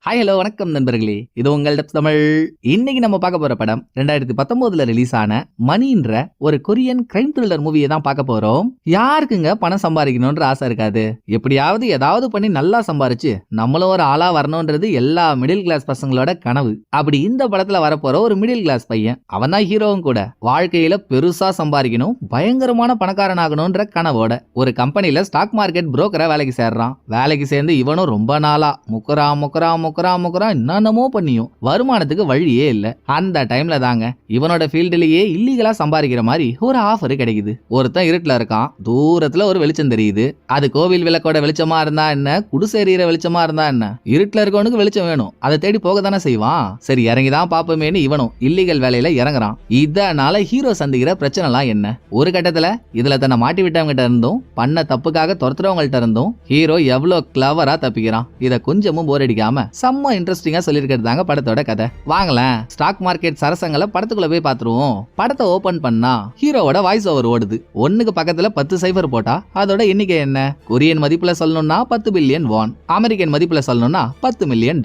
Hi hello வணக்கம் நண்பர்களே, இது உங்கள் டப்ஸ் தமிழ். இன்னைக்கு நம்ம பார்க்க போற படம் 2019ல ரிலீஸ் ஆன மணின்ற ஒரு கொரியன் கிரைம் த்ரில்லர் மூவியை தான் பார்க்க போறோம். யாருக்குங்க பணம் சம்பாதிக்கணும்ன்ற ஆசை இருக்காது? எப்படியாவது ஏதாவது பண்ணி நல்லா சம்பாரிச்சு நம்மளும் ஒரு ஆளா வரணும்ன்றது எல்லா மிடில் கிளாஸ் பசங்களோட கனவு. அப்படி இந்த படத்துல வரப்போற ஒரு மிடில் கிளாஸ் பையன், அவன் தான் ஹீரோவும் கூட. வாழ்க்கையில பெருசா சம்பாதிக்கணும், பயங்கரமான பணக்காரன் ஆகணும்ன்ற கனவோட ஒரு கம்பெனில ஸ்டாக் மார்க்கெட் புரோக்கரா வேலைக்கு சேர்றான். வேலைக்கு சேர்ந்து இவனும் ரொம்ப நாளா முக்குறான் என்னென்னமோ பண்ணியும் வருமானத்துக்கு வழியே இல்ல. அந்த டைம்ல தாங்க இவனோட ஃபீல்டுலயே இல்லீகலா சம்பாதிக்கிற மாதிரி ஒரு ஆஃபர் கிடைக்குது. ஒருத்தன் இருட்டுல இருக்கான், தூரத்துல ஒரு வெளிச்சம் தெரியுது. அது கோவில் விளக்கோட வெளிச்சமா இருந்தா என்ன, குடிசேரியிற வெளிச்சமா இருந்தா என்ன, இருட்டுல இருக்கவனுக்கு வெளிச்சம் வேணும், அதை தேடி போக தானே செய்வான். சரி இறங்கிதான் பாப்போமேனு இவனும் இல்லீகல் வேலையில இறங்குறான். இதனால ஹீரோ சந்திக்கிற பிரச்சனை எல்லாம் என்ன? ஒரு கட்டத்துல இதுல தன்னை மாட்டி விட்டவங்கிட்ட இருந்தும் பண்ண தப்புக்காக துரத்துறவங்கள்ட்ட இருந்தும் ஹீரோ எவ்வளவு கிளவரா தப்பிக்கிறான். இத கொஞ்சமும் போர் அடிக்காம செம்ம இன்ட்ரெஸ்டிங்கா சொல்லியிருக்கிறது தாங்க படத்தோட கதை. வாங்கலாம் ஸ்டாக் மார்க்கெட் சரசங்களை படத்துக்குள்ள போய் பாத்துருவோம். படத்தை ஓபன் பண்ணா ஹீரோவோட வாய்ஸ் ஓவர் ஓடுது. ஒண்ணுக்கு பக்கத்துல 10 சைபர் போட்டா அதோட எண்ணிக்கை என்ன? கொரியன் மதிப்புல சொல்லணும்னா 10 பில்லியன் வான், அமெரிக்கன் மதிப்புல சொல்லணும்னா $10 மில்லியன்.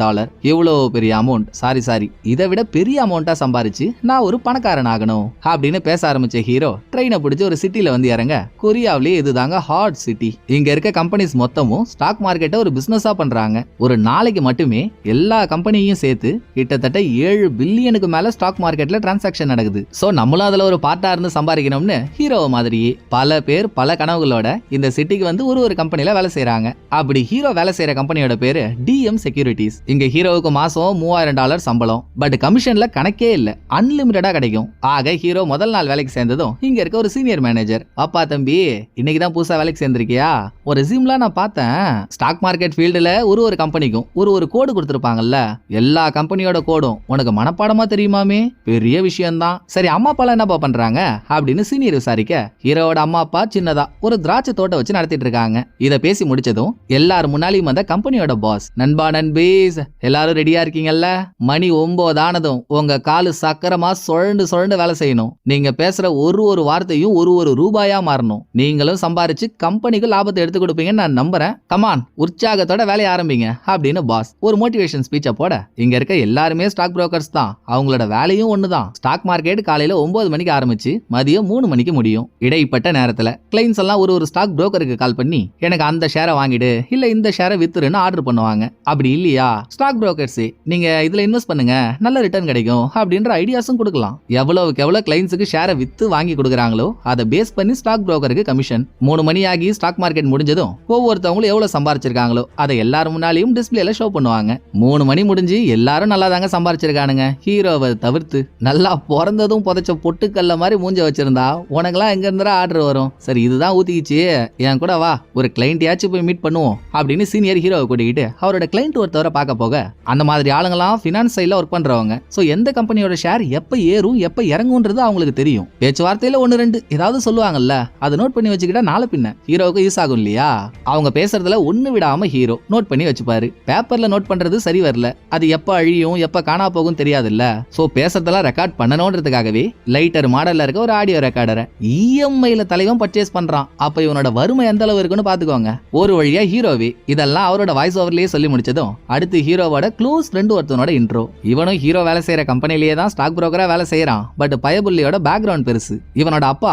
இவ்வளவு பெரிய அமௌண்ட், சாரி இதை விட பெரிய அமௌண்டா சம்பாரிச்சு நான் ஒரு பணக்காரன் ஆகணும் அப்படின்னு பேச ஆரம்பிச்ச ஹீரோ ட்ரெயினை பிடிச்சு ஒரு சிட்டில வந்து இறங்க. கொரியாவிலே இதுதாங்க ஹாட் சிட்டி. இங்க இருக்க கம்பெனிஸ் மொத்தமும் ஸ்டாக் மார்க்கெட்டை ஒரு பிசினஸா பண்றாங்க. ஒரு நாளைக்கு மட்டுமே எல்லா கம்பெனியும் சேர்த்து கிட்டத்தட்ட 7 பில்லியனுக்கு மேல ஸ்டாக் மார்க்கெட்ல டிரான்சாக்ஷன் நடக்குது. சோ நம்மளும் அதுல ஒரு பார்ட்டா இருந்து சம்பாதிக்கணும்னு ஹீரோ மாதிரியே பல பேர் பல கனவுகளோட இந்த சிட்டிக்கு வந்து ஒரு கம்பெனில வேலை செய்யறாங்க. அப்படி ஹீரோ வேலை செய்யற கம்பெனியோட பேரு டிஎம் செக்யூரிட்டிஸ். இங்க ஹீரோவுக்கு மாசம் $3000 சம்பளம். பட் கமிஷன்ல கணக்கே இல்ல, அன்லிமிட்டடா கிடைக்கும். ஆக ஹீரோ முதல் நாள் வேலைக்கு சேர்ந்ததும் இங்க இருக்க ஒரு சீனியர் மேனேஜர், அப்பா தம்பி இன்னைக்கு தான் புதுசா வேலைக்கு சேர்ந்திருக்கியா? ஒரு ரெஸ்யூம்லாம் நான் பார்த்தேன். ஸ்டாக் மார்க்கெட் ஃபீல்டுல ஒரு கம்பெனிக்கும் ஒரு கோடு கொடுத்திருப்பாங்கல்ல, எல்லா கம்பெனியோட கோடும் உனக்கு மனப்பாடமா தெரியுமாமே? பெரிய விஷயம்தான். சரி அம்மா அப்பா என்னப்பா பண்றாங்க அப்படின்னு சீனியர் விசாரிக்க, ஹீரோவோட அம்மா அப்பா சின்னதா ஒரு திராட்சை தோட்டம் வச்சு நடத்திட்டு இருக்காங்க. இத பேசி முடிச்சதும் எல்லாரும் முன்னாலையும் வந்த கம்பெனியோட பாஸ், நண்பா நண்பீஸ் எல்லாரும் ரெடியா இருக்கீங்கல்ல? மணி 9 ஆனதும் உங்க காலு சக்கரமா சுழண்டு வேலை செய்யணும். நீங்க பேசுற ஒரு வார்த்தையும் ஒரு ரூபாயா மாறணும். நீங்களும் சம்பாரிச்சு கம்பெனிக்கு லாபத்தை எடுத்து கொடுப்பீங்கன்னு நான் நம்புறேன். கமான் உற்சாகத்தோட வேலையை ஆரம்பிங்க அப்படின்னு பாஸ் ஒரு மோட்டிவேஷன் ஸ்பீச்சை போட, இங்க இருக்க எல்லாருமே ஸ்டாக் புரோக்கர்ஸ் தான். அவங்களோட வேலையும் ஒண்ணுதான். ஸ்டாக் மார்க்கெட் காலையில 9 மணிக்கு ஆரம்பிச்சு மதியம் 3 மணிக்கு முடியும். இடைப்பட்ட நேரத்துல கிளைண்ட்ஸ் எல்லாம் ஒரு ஸ்டாக் புரோக்கருக்கு கால் பண்ணி எனக்கு அந்த ஷேரை வாங்கிடு, இல்ல இந்த ஷேரை வித்துருன்னு ஆர்டர் பண்ணுவாங்க. அப்படி இல்லையா ஸ்டாக் புரோக்கர்ஸ் நீங்க இதுல இன்வெஸ்ட் பண்ணுங்க, நல்ல ரிட்டர்ன் கிடைக்கும் அப்படின்ற ஐடியாஸும் கொடுக்கலாம். எவ்வளவுக்கு எவ்வளவு கிளைண்ட்ஸுக்கு ஷேரை வித்து வாங்கி கொடுக்குறாங்களோ அதை பேஸ் பண்ணி ஸ்டாக் புரோக்கருக்கு கமிஷன். 3 மணி ஆகி ஸ்டாக் மார்க்கெட் முடிஞ்சதும் ஒவ்வொருத்தவங்களும் எவ்வளவு சம்பாரிச்சிருக்காங்களோ அதை எல்லாரும் முன்னாலையும் டிஸ்பிளேல ஷோ பண்ணுவாங்க. 3 மணி முடிஞ்சு எல்லாரும் நல்லா தாங்க சம்பாரிச்சிருக்கானுங்க, ஹீரோவை தவிர்த்து. நல்லா பிறந்ததும் புதைச்ச பொட்டுக்கல்ல மாதிரி மூஞ்ச வச்சிருந்தா உனக்கெல்லாம் எங்க இருந்தா ஆர்டர் வரும்? சரி இதுதான் ஊத்திக்கிச்சு, என் கூட வா ஒரு கிளைண்ட்யாச்சும் போய் மீட் பண்ணுவோம் அப்படின்னு சீனியர் ஹீரோவை கூட்டிக்கிட்டு அவரோட கிளைண்ட் ஒருத்தவரை பார்க்க போக, அந்த மாதிரி ஆளுங்களாம் ஃபினான்ஸ் சைட்ல ஒர்க் பண்றவங்க. சோ எந்த கம்பெனியோட ஷேர் எப்ப ஏறும் எப்ப இறங்கும்ன்றது அவங்களுக்கு தெரியும். பேச்சுவார்த்தையில 1-2 ஏதாவது சொல்லுவாங்கல்ல, அதை நோட் பண்ணி வச்சுக்கிட்டா நாளை பின்ன ஹீரோவுக்கு யூஸ் ஆகும் இல்லையா? அவங்க பேசுறதுல ஒண்ணு விடாம ஹீரோ நோட் பண்ணி வச்சுப்பாரு. பேப்பர்ல நோட் பண்றது சரி வரல, அது எப்ப அழியும் எப்ப காணா போகும் தெரியாதுல்ல. சோ பேசுறதெல்லாம் ரெக்கார்ட் பண்ணணும்ன்றதுக்காகவே லைட்டர் மாடல்ல இருக்க ஒரு ஆடியோ ரெக்கார்டரை இஎம்ஐல தலைவன் பர்ச்சேஸ் பண்றான். அப்ப இவனோட வறுமை எந்த அளவு இருக்குன்னு பாத்துக்கோங்க. ஒரு வழியா ஹீரோவே இதெல்லாம் அவரோட வாய்ஸ் ஓவர்லயே சொல்லி முடிச்சதும் அடுத்து ஹீரோவோட க்ளோஸ் ஃப்ரெண்ட் ஒருத்தனோட இன்ட்ரோ. இவனும் ஹீரோ வேலை செய்யற கம்பெனிலேயே தான் ஸ்டாக் புரோக்கரா வேலை செய்யறான். பட் பயபுள்ளியோட பேக்ரவுண்ட் பெருசு. இவனோட அப்பா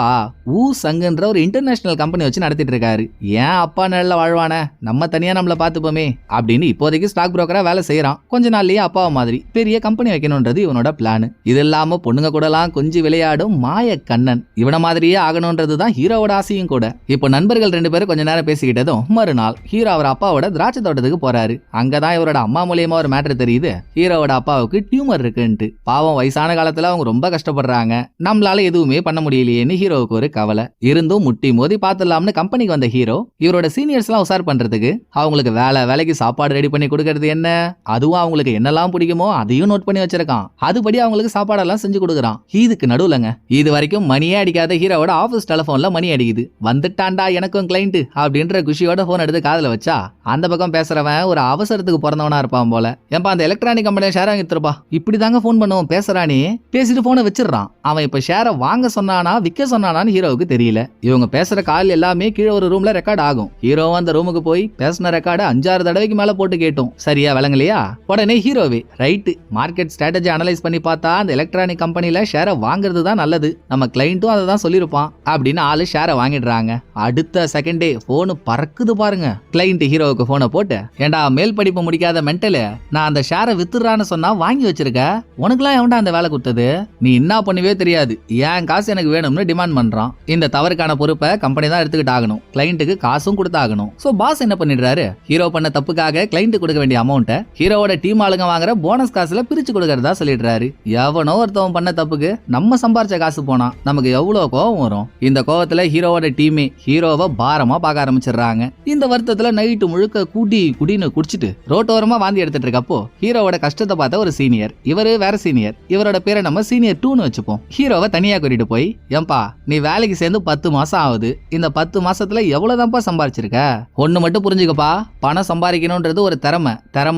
ஊ சங்குன்ற ஒரு இன்டர்நேஷனல் கம்பெனி வச்சு நடத்திட்டு இருக்காரு. ஏன் அப்பா நல்ல வாழ்வான, நம்ம தனியா நம்மள பாத்துப்போமே அப்படின்னு இப்போதைக்கு ஸ்டாக் புரோக்கரா வேலை செய்யறான். கொஞ்ச நாள்லயே அப்பாவை மாதிரி பெரிய கம்பெனி வைக்கணும்ன்றது இவனோட பிளான். இது இல்லாம பொண்ணுங்க கூடலாம் கொஞ்சம் விளையாடும் மாய கண்ணன். இவன மாதிரியே ஆகணும்ன்றதுதான் ஹீரோவோட ஆசையும் கூட. இப்போ நண்பர்கள் 2 பேரும் கொஞ்ச நேரம் பேசிக்கிட்டதும் மறுநாள் ஹீரோ அவர் அப்பாவோட திராட்சை தோட்டத்துக்கு போறாரு. அங்கதான் இவரோட அம்மா மூலியமா ஒரு மேட்டர் தெரியுது, ஹீரோவோட அப்பாவுக்கு டியூமர் இருக்குன்ட்டு. பாவம் வயசான காலத்துல அவங்க ரொம்ப கஷ்டப்படுறாங்க, நம்மளால எதுவுமே பண்ண முடியலையேன்னு ஹீரோவுக்கு ஒரு கவலை. இருந்தும் முட்டி மோதி பாத்துடலாம்னு கம்பெனிக்கு வந்த ஹீரோ இவரோட சீனியர்ஸ் எல்லாம் உசார் பண்றதுக்கு அவங்களுக்கு வேலைக்கு சாப்பாடு ரெடி பண்ணி கொடுக்கறது என்ன, அதுவும் அவங்களுக்கு என்னெல்லாம் பிடிக்குமோ அதையும் நோட் பண்ணி வச்சிருக்கான். அதுபடி அவங்களுக்கு சாப்பாடெல்லாம் செஞ்சு கொடுக்குறான். இதுக்கு நடுவுலங்க இது வரைக்கும் மணியே அடிக்காத ஹீரோவோட ஆபீஸ் டெலிபோன்ல மணி அடிக்குது. வந்துட்டான்டா எனக்கும் கிளைண்ட் அப்படின்ற குஷியோட போன் எடுத்து காதுல வச்சா அந்த பக்கம் பேசுறவன் ஒரு அவசரத்துக்கு பிறந்தவனா இருப்பான் போல. ஏன்பா அந்த எலக்ட்ரானிக் கம்பெனில ஷேர் வாங்கிருப்பா, இப்படிதாங்க போன் பண்ணுவோம் பேசுறானே பேசிட்டு போனை வச்சிடறான். அவன் இப்ப ஷேரை வாங்க சொன்னானா விற்க சொன்னானான்னு ஹீரோவுக்கு தெரியல. இவங்க பேசுற கால் எல்லாமே கீழே ஒரு ரூம்ல ரெக்கார்ட் ஆகும். ஹீரோவும் அந்த ரூமுக்கு போய் பேசின ரெக்கார்டு 5-6 தடவைக்கு மேல போட்டு கேட்டோம். சரியா விளங்கலையா? உடனே ஹீரோவே ரைட்டு, மார்க்கெட் ஸ்ட்ராட்டஜி அனலைஸ் பண்ணி பார்த்தா அந்த எலக்ட்ரானிக் கம்பெனில ஷேரை வாங்குறது தான் நல்லது, நம்ம கிளைண்ட்டும் அதை தான் சொல்லியிருப்பான் அப்படின்னு ஆளு ஷேரை வாங்கிடுறாங்க. அடுத்த செகண்டே போனு பறக்குது பாருங்க. கிளைண்ட் ஹீரோவுக்கு போனை போட்டு, ஏண்டா மேல் படிப்பு முடிக்காத மென்டலு, நான் அந்த ஷேரை வித்துறான்னு சொன்னா வாங்கி வச்சிருக்க, உனக்குலாம் எவன்டா அந்த வேலை கொடுத்தது, நீ என்ன பண்ணுவே தெரியாது, ஏன் காசு எனக்கு வேணும்னு டிமாண்ட் பண்றான். இந்த தவறுக்கான பொறுப்பை கம்பெனி தான் எடுத்துக்கிட்டு ஆகணும், கிளைண்ட்டுக்கு காசும் கொடுத்தாகணும். சோ பாஸ் என்ன பண்ணிடுறாரு, ஹீரோ பண்ண தப்புக்காக கிளைண்ட் கொடுக்க வேண்டிய அமௌண்ட்டை ஹீரோவோட டீம் ஆளுங்க வாங்குற போனஸ் காசுல பிரிச்சு கொடுக்கறதா சொல்லிடுறாரு. எவனோ ஒருத்தவன் பண்ண தப்புக்கு நம்ம சம்பாரிச்ச காசு போனா நமக்கு எவ்வளவு கோவம் வரும். இந்த கோவத்துல ஹீரோவோட டீமே ஹீரோவை பாரமா பார்க்க ஆரம்பிச்சிடுறாங்க. இந்த வருத்தத்துல நைட்டு முழுக்க குடின்னு குடிச்சிட்டு ரோட்டோரமா வாந்தி எடுத்துட்டு இருக்கப்போ ஹீரோவோட கஷ்டத்தை பார்த்த ஒரு சீனியர், இவரு வேற சீனியர், இவரோட பேரை நம்ம சீனியர் 2ன்னு வச்சுப்போம். ஹீரோவை தனியா கூட்டிட்டு போய், ஏம்பா நீ வேலைக்கு சேர்ந்து 10 மாசம் ஆகுது, இந்த 10 மாசத்துல எவ்வளவுதான்ப்பா சம்பாரிச்சிருக்க, ஒண்ணு மட்டும் புரிஞ்சுக்கப்பா, பணம் சம்பாதிக்கணும்ன்றது ஒரு திறமை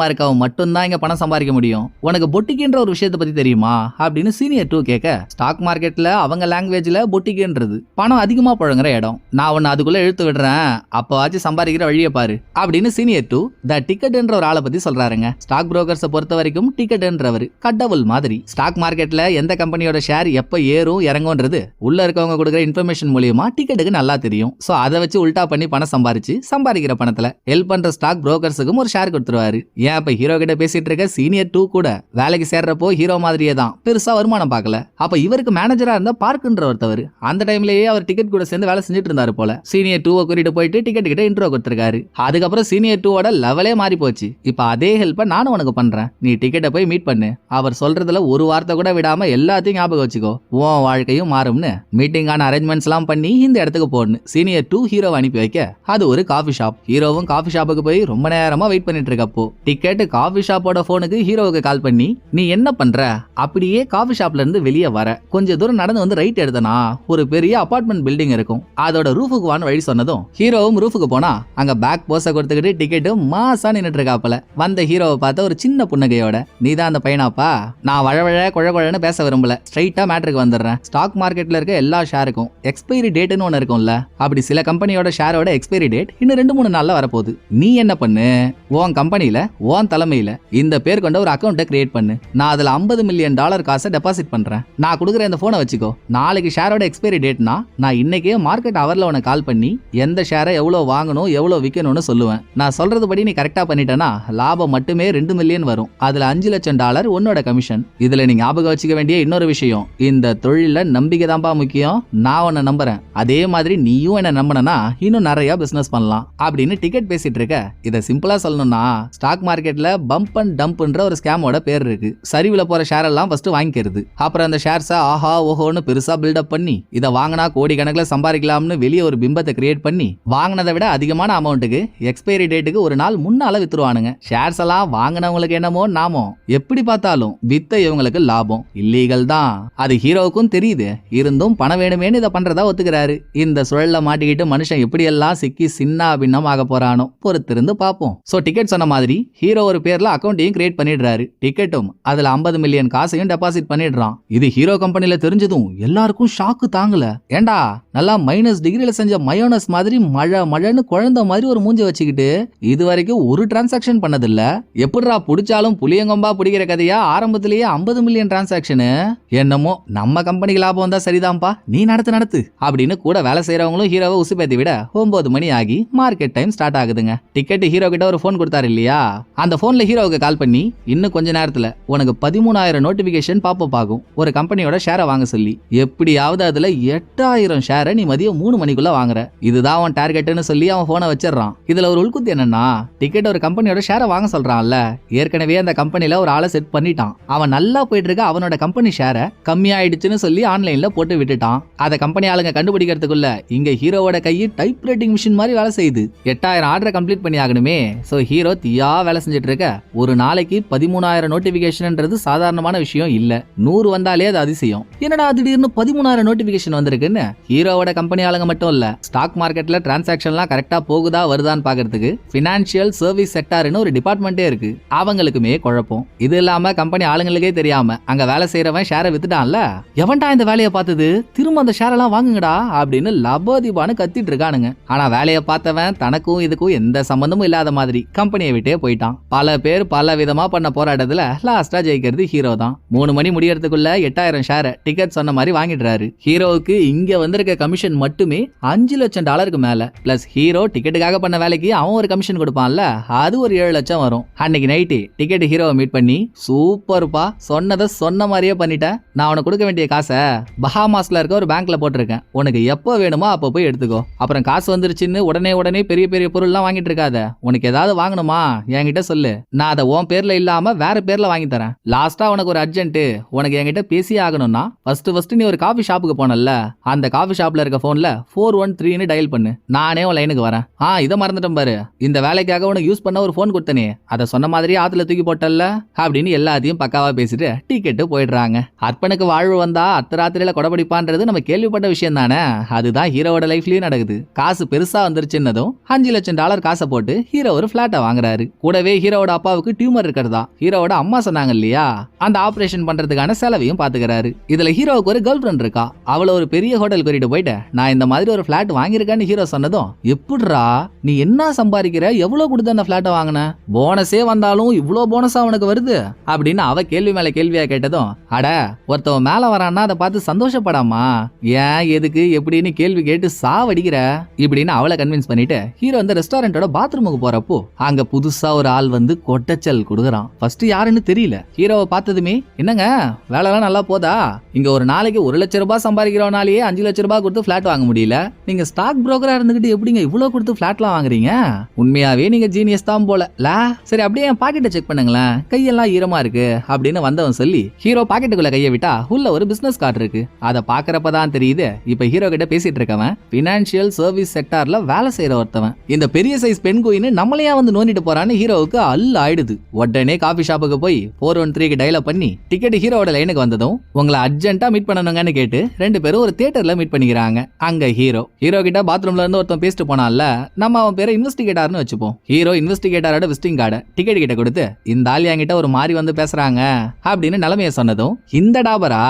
இருக்கவன் மட்டும்தான் இங்க பணம் சம்பாதிக்க முடியும், உனக்கு பொட்டிக்குன்ற ஒரு விஷயத்தை பத்தி தெரியுமா அப்படின்னு சீனியர் 2 கேட்க, ஸ்டாக் மார்க்கெட்ல அவங்க லாங்குவேஜ்ல பொட்டிக்குன்றது பணம் அதிகமா புழங்குற இடம், நான் உன்னை அதுக்குள்ள இழுத்து விடுறேன், அப்பவாச்சும் சம்பாதிக்கிற வழியை பாரு அப்படின்னு சீனியர் 2 த டிக்கெட்ன்ற ஒரு ஆளை பத்தி சொல்றாருங்க. ஸ்டாக் புரோக்கர்ஸை பொறுத்த வரைக்கும் டிக்கெட்ன்றவர் கடவுள் மாதிரி. ஸ்டாக் மார்க்கெட்ல எந்த கம்பெனியோட ஷேர் எப்ப ஏறும் இறங்கும்ன்றது உள்ள இருக்கவங்க கொடுக்குற இன்ஃபர்மேஷன் மூலியமா டிக்கெட்டுக்கு நல்லா தெரியும். சோ அதை வச்சு உல்டா பண்ணி பணம் சம்பாதிக்கிற பணத்துல ஹெல்ப் பண்ற ஸ்டாக் புரோக்கர்ஸுக்கும் ஒரு ஷேர் கொடுத்துருவாரு. ஏன் இப்ப ஹீரோ கிட்ட பேசிட்டு இருக்க சீனியர் 2 கூட வேலைக்கு சேர்றப்போ ஹீரோ மாதிரியே தான் பெருசா வருமானம் பார்க்கல. அப்ப இவருக்கு மேனேஜரா இருந்த பார்க்குன்ற ஒருத்தவர் அந்த டைம்லயே அவர் டிக்கெட் கூட சேர்ந்து வேலை செஞ்சுட்டு இருந்தாரு போல. சீனியர் 2 கூட்டிட்டு போயிட்டு டிக்கெட் கிட்ட இன்ட்ரோ கொடுத்திருக்காரு. அதுக்கப்புறம் சீனியர் 2 லெவலே மாறி போச்சு. இப்ப அதே ஹெல்ப்ப நானும் உனக்கு பண்றேன், நீ டிக்கெட்டை போய் மீட் பண்ணு, அவர் சொல்றதுல ஒரு வார்த்தை கூட விடாம எல்லாத்தையும் ஞாபகம் வச்சுக்கோ, உன் வாழ்க்கையும் மாறும்னு மீட்டிங்கான அரேஞ்ச்மெண்ட்ஸ் எல்லாம் பண்ணி இந்த இடத்துக்கு போடணும். சீனியர் 2 ஹீரோவை அனுப்பி வைக்க அது ஒரு காஃபி ஷாப். ஹீரோவும் காஃபி ஷாப்புக்கு போய் ரொம்ப நேரமா வெயிட் பண்ணிட்டு இருக்கப்போ டிக்கெட் காஃபி ஷாப்போட போனுக்கு ஹீரோவுக்கு கால் பண்ணி, நீ என்ன பண்ற, அப்படியே காஃபி ஷாப்ல இருந்து வெளியே வர கொஞ்ச தூரம் நடந்து வந்து ரைட் எடுத்தனா ஒரு பெரிய அபார்ட்மெண்ட் பில்டிங் இருக்கும், அதோட ரூஃபுக்கு வான்னு வழி சொன்னதும் ஹீரோவும் ரூஃபுக்கு போனா அங்க பேக் போஸ கொடுத்துக்கிட்டு டிக்கெட் மாசா நின்னுட்டு இருக்காப்பல. வந்த ஹீரோவை பார்த்த ஒரு சின்ன புன்னகையோட, நீதான் அந்த பையனாப்பா, நான் வழவழ குழன்னு பேச விரும்பல, ஸ்ட்ரைட்டா மேட்டருக்கு வந்துடுறேன். ஸ்டாக் மார்க்கெட்ல இருக்க எல்லா ஷேருக்கும் எக்ஸ்பைரி டேட்னு ஒன்னு இருக்கும்ல, அப்படி சில கம்பெனியோட ஷேரோட எக்ஸ்பைரி டேட் இன்னும் 2-3 நாள்ல வரப்போகுது. நீ என்ன பண்ணு, உன் கம்பெனில உன் தலைமையில இந்த பேர் கொண்ட ஒரு அக்கௌண்ட்டை கிரியேட் பண்ணு, நான் அதுல $50 மில்லியன் காசை டெபாசிட் பண்றேன், நான் கொடுக்குற இந்த போனை வச்சுக்கோ, நாளைக்கு ஷேரோட எக்ஸ்பைரி டேட்னா நான் இன்னைக்கே மார்க்கெட் அவர்ல உனக்கு கால் பண்ணி எந்த ஷேரை எவ்வளவு வாங்கணும் எவ்வளவு விற்கணும்னு சொல்லுவேன், நான் சொல்றதுபடி நீ கரெக்டா பண்ணிட்டேன்னா லாபம் மட்டுமே $2 மில்லியன் வரும், அதுல $5 லட்சம் உன்னோட கமிஷன். இதுல நீ ஞாபகம் வச்சுக்க வேண்டிய இன்னொரு விஷயம், இந்த தொழில நம்பிக்கை தான்ப்பா முக்கியம், நான் உன்னை நம்புறேன், அதே மாதிரி நீயும் என்ன நம்பினா இன்னும் நிறைய பிசினஸ் பண்ணலாம் அப்படின்னு டிக்கெட் பேசிட்டு இருக்க. இதை சிம்பிளா சொல்லணும்னா ஸ்டாக் மார்க்கெட்ல பம்ப் அண்ட் டம்ப்ன்ற ஒரு ஸ்கேமோட பேர் இருக்கு. சரிவுல போற ஷேர் எல்லாம் ஃபர்ஸ்ட் வாங்கிக்கிறது, அப்புறம் அந்த ஷேர்ஸை ஆஹா ஓஹோன்னு பெருசா பில்டப் பண்ணி இதை வாங்கினா கோடி கணக்கில் சம்பாதிக்கலாம்னு வெளியே ஒரு பிம்பத்தை கிரியேட் பண்ணி வாங்கினதை விட அதிகமான அமௌண்ட்டுக்கு எக்ஸ்பைரி டேட்டுக்கு ஒரு நாள் முன்னால வித்துருவானுங்க. ஷேர்ஸ் எல்லாம் வாங்கினவங்களுக்கு என்னமோ நாமோ, எப்படி பார்த்தாலும் வித்த இவங்களுக்கு லாபம் இல்லீகல் தான், அது ஹீரோவுக்கும் தெரியுது, இருந்தும் பணம் வேணுமேனு இதை பண்றதா ஒத்துக்கிறாரு. இந்த சுழல்ல மாட்டிக்கிட்டு மனுஷன் எப்படி எல்லாம் சிக்கி சின்ன பின்னம் ஆக போறானோ பொறுத்திருந்து பார்ப்போம். சோ டிக்கெட் சொன்ன மாதிரி ஹீரோ ஒரு பேர்ல அக்கௌண்ட்டையும் கிரியேட் பண்ணிடுறாரு, டிக்கெட்டும் அதுல $50 மில்லியன் காசையும் டெபாசிட் பண்ணிடுறான். இது ஹீரோ கம்பெனில தெரிஞ்சதும் எல்லாருக்கும் ஷாக்கு தாங்கல. ஏண்டா நல்லா -டிகிரில செஞ்ச மயோனஸ் மாதிரி மழைன்னு குழந்தை மாதிரி ஒரு மூஞ்ச வச்சுக்கிட்டு இது வரைக்கும் ஒரு டிரான்சாக்ஷன் பண்ணதில்ல, எப்படிரா புடிச்சாலும் புளியங்கொம்பா பிடிக்கிற கதையா ஆரம்பத்திலேயே $50 மில்லியன் டிரான்சாக்ஷனு, என்னமோ நம்ம கம்பெனிக்கு லாபம் வந்தா சரிதான்ப்பா, நீ நடத்து அப்படின்னு கூட வேலை செய்யறவங்களும் ஹீரோவை உசுப்பேத்தி விட 9 மணி ஆகி மார்க்கெட் டைம் ஸ்டார்ட் ஆகுதுங்க. டிக்கெட் ஹீரோ கிட்ட ஒரு போன் கொடுத்தாரு இல்லையா, அந்த போன்ல ஹீரோவுக்கு கால் பண்ணி, இன்னும் கொஞ்ச நேரத்துல உனக்கு 13,000 நோட்டிபிகேஷன் பாப்பப் ஆகும் ஒரு கம்பெனியோட ஷேரை வாங்க சொல்லி, எப்படியாவது அதுல 8,000 ஷேரை நீ மதியம் 3 மணிக்குள்ள வாங்குற, இதுதான் அவன் டார்கெட்னு சொல்லி அவன் போனை வச்சிடறான். இதுல ஒரு உள்குத்து என்னன்னா, டிக்கெட் ஒரு கம்பெனியோட ஷேரை வாங்க சொல்றான்ல, ஏற்கனவே அந்த கம்பெனில ஒரு ஆளை செட் பண்ணிட்டான், அவன் நல்லா போயிட்டு இருக்க அவனோட கம்பெனி ஷேரை கம்மியாயிடுச்சுன்னு சொல்லி ஆன்லைன்ல போட்டு விட்டுட்டான். அதை கம்பெனி ஆளுங்க கண்டுபிடிக்கிறதுக்குள்ள இங்க ஹீரோவோட கையை டைப் ரைட்டிங் மிஷின் மாதிரி வேலை செய்யுது. 8,000 ஆர்டரை கம்ப்ளீட் பண்ணி ஆகணுமே. சோ ஹீரோ தீயா வேலை செஞ்சுட்டு இருக்க, ஒரு நாளைக்கு 13,000 நோட்டிபிகேஷன்ன்றது சாதாரணமான விஷயம் இல்ல, 100 வந்தாலே அது அதிசயம். என்னடா திடீர்னு 13,000 நோட்டிபிகேஷன் வந்திருக்குன்னு ஹீரோவோட கம்பெனி ஆளுங்க மட்டும் இல்ல, ஸ்டாக் மார்க்கெட்ல டிரான்சாக்ஷன்லாம் கரெக்டா போகுதா வருதான்னு பாக்குறதுக்கு பினான்சியல் சர்வீஸ் செக்டார்னு ஒரு டிபார்ட்மெண்டே இருக்கு, அவங்களுக்குமே குழப்பம். இது இல்லாம கம்பெனி ஆளுங்களுக்கே தெரியாம அங்க வேலை செய்யறவன் ஷேரை வித்துட்டான்ல, எவன்டா இந்த வேலையை பார்த்தது, திரும்ப அந்த ஷேர் எல்லாம் வாங்குங்கடா அப்படின்னு லபோதிபான்னு கத்திட்டு இருக்கானுங்க. ஆனா வேலையை பார்த்தவன் தனக்கும் இதுக்கும் எந்த சம்பந்தமும் இல்லாத மாதிரி கம்பெனியை விட்டே போயிட்டான். ஆயிட்டான். பல பேர் பல விதமா பண்ண போராட்டத்துல லாஸ்டா ஜெயிக்கிறது ஹீரோ தான். 3 மணி முடியறதுக்குள்ள 8000 ஷேர் டிக்கெட் சொன்ன மாதிரி வாங்கிடுறாரு. ஹீரோவுக்கு இங்க வந்திருக்க கமிஷன் மட்டுமே $5 லட்சம் மேல. பிளஸ் ஹீரோ டிக்கெட்டுக்காக பண்ண வேலைக்கு அவன் ஒரு கமிஷன் கொடுப்பான்ல, அது ஒரு 7 லட்சம் வரும். அன்னைக்கு நைட்டு டிக்கெட் ஹீரோவை மீட் பண்ணி, சூப்பர்ப்பா, சொன்னதை சொன்ன மாதிரியே பண்ணிட்டேன். நான் உனக்கு கொடுக்க வேண்டிய காசை பஹாமாஸ்ல இருக்க ஒரு பேங்க்ல போட்டிருக்கேன். உனக்கு எப்போ வேணுமோ அப்போ போய் எடுத்துக்கோ. அப்புறம் காசு வந்துருச்சுன்னு உடனே பெரிய பெரிய பொருள்லாம் வாங்கிட்டு இருக்காத. உனக்கு ஏதாவது வாங்கணுமா என்கிட்ட சொல்லு, நான் அதை உன் பேர்ல இல்லாம வேற பேர்ல வாங்கி தரேன். லாஸ்டா உனக்கு ஒரு அர்ஜென்ட், உனக்கு என்கிட்ட பேசியே ஆகணும்னா ஃபர்ஸ்ட் நீ ஒரு காஃபி ஷாப்புக்கு போனல, அந்த காஃபி ஷாப்ல இருக்க போன்ல 413 டயல் பண்ணு, நானே உன் லைனுக்கு வரேன். இதை மறந்துட்டேன் பாரு, இந்த வேலைக்காக உனக்கு யூஸ் பண்ண ஒரு போன் கொடுத்தனே, அதை சொன்ன மாதிரி ஆத்துல தூக்கி போட்டல்ல அப்படின்னு எல்லாத்தையும் பக்காவா பேசிட்டு டிக்கெட்டு போயிடுறாங்க. அர்ப்பனுக்கு வாழ்வு வந்தா அர்த்தராத்திரியில கொடபிடிப்பான்றது நம்ம கேள்விப்பட்ட விஷயம் தானே. அதுதான் ஹீரோவோட லைஃப்லயும் நடக்குது. காசு பெருசா வந்துருச்சுன்னதும் $5 லட்சம் காசை போட்டு ஹீரோ ஒரு பிளாட்டை வாங்குறாரு. கூடவே ஹீரோவோட அப்பாவுக்கு டியூமர் இருக்கிறதா ஹீரோவோட அம்மா சொன்னாங்க இல்லையா, அந்த ஆபரேஷன் பண்றதுக்கான செலவையும் பாத்துக்கிறாரு. இதுல ஹீரோவுக்கு ஒரு கேர்ள் ஃபிரெண்ட் இருக்கா. அவளை ஒரு பெரிய ஹோட்டல் கூட்டிட்டு போயிட்டு, நான் இந்த மாதிரி ஒரு பிளாட் வாங்கியிருக்கேன்னு ஹீரோ சொன்னதும், எப்படிரா நீ என்ன சம்பாதிக்கிற, எவ்வளவு கொடுத்து அந்த பிளாட்டை வாங்கின, போனஸே வந்தாலும் இவ்வளோ போனஸா அவனுக்கு வருது அப்படின்னு அவ கேள்வி மேல கேள்வியா கேட்டதும், அட ஒருத்தவன் மேல வரான்னா அதை பார்த்து சந்தோஷப்படாமா, ஏன் எதுக்கு எப்படின்னு கேள்வி கேட்டு சாவடிக்கிற இப்படின்னு அவளை கன்வின்ஸ் பண்ணிட்டு ஹீரோ அந்த ரெஸ்டாரண்டோட பாத்ரூமுக்கு போறப்போ அங்க புதுசா ஒரு ஆள் வந்து கொட்டச்சல் கொடுக்குறான். ஃபர்ஸ்ட் யாருன்னு தெரியல. ஹீரோவை பார்த்ததுமே, என்னங்க வேலைலாம் நல்லா போதா, இங்க ஒரு நாளைக்கு $1 லட்சம் சம்பாதிக்கிறவனாலேயே $5 லட்சம் கொடுத்து பிளாட் வாங்க முடியல, நீங்க ஸ்டாக் புரோக்கரா இருந்துகிட்டு எப்படிங்க இவ்வளவு கொடுத்து பிளாட்லாம் வாங்குறீங்க, உண்மையாவே நீங்க ஜீனியஸ் தான் போல. சரி அப்படியே என் பாக்கெட்டை செக் பண்ணுங்களேன், கையெல்லாம் ஈரமா இருக்கு அப்படின்னு வந்தவன் சொல்லி ஹீரோ பாக்கெட்டுக்குள்ள கையை விட்டா உள்ள ஒரு பிசினஸ் கார்டு இருக்கு. அதை பாக்குறப்பதான் தெரியுது இப்ப ஹீரோ கிட்ட பேசிட்டு இருக்கவன் பினான்சியல் சர்வீஸ் செக்டார்ல வேலை செய்யற ஒருத்தவன். இந்த பெரிய சைஸ் பெண் கோயின் நம்மளையா வந்து நோண்டிட்டு போறான்னு ஹீரோவுக்கு அல்ல ஆயிடுது. உடனே காபி ஷாப்புக்கு போய் 413 டயல் பண்ணி டிக்கெட் ஹீரோவோட லைனுக்கு வந்ததும், உங்களை அர்ஜென்ட்டா மீட் பண்ணணுங்கன்னு கேட்டு 2 பேரும் ஒரு தியேட்டர்ல மீட் பண்ணிக்கிறாங்க. அங்க ஹீரோ கிட்ட பாத்ரூம்ல இருந்து ஒருத்தன் பேசிட்டு போனான்ல, நம்ம அவன் பேரை இன்வெஸ்டிகேட்டர்னு வச்சுப்போம். ஹீரோ இன்வெஸ்டிகேட்டரோட விசிட்டிங் கார்டை டிக்கெட் கிட்ட கொடுத்து, இந்த ஆள் என்கிட்ட ஒரு மாதிரி வந்து பேசுறாங்க அப்படின்னு நிலைமைய சொன்னதும், இந்த டாபரா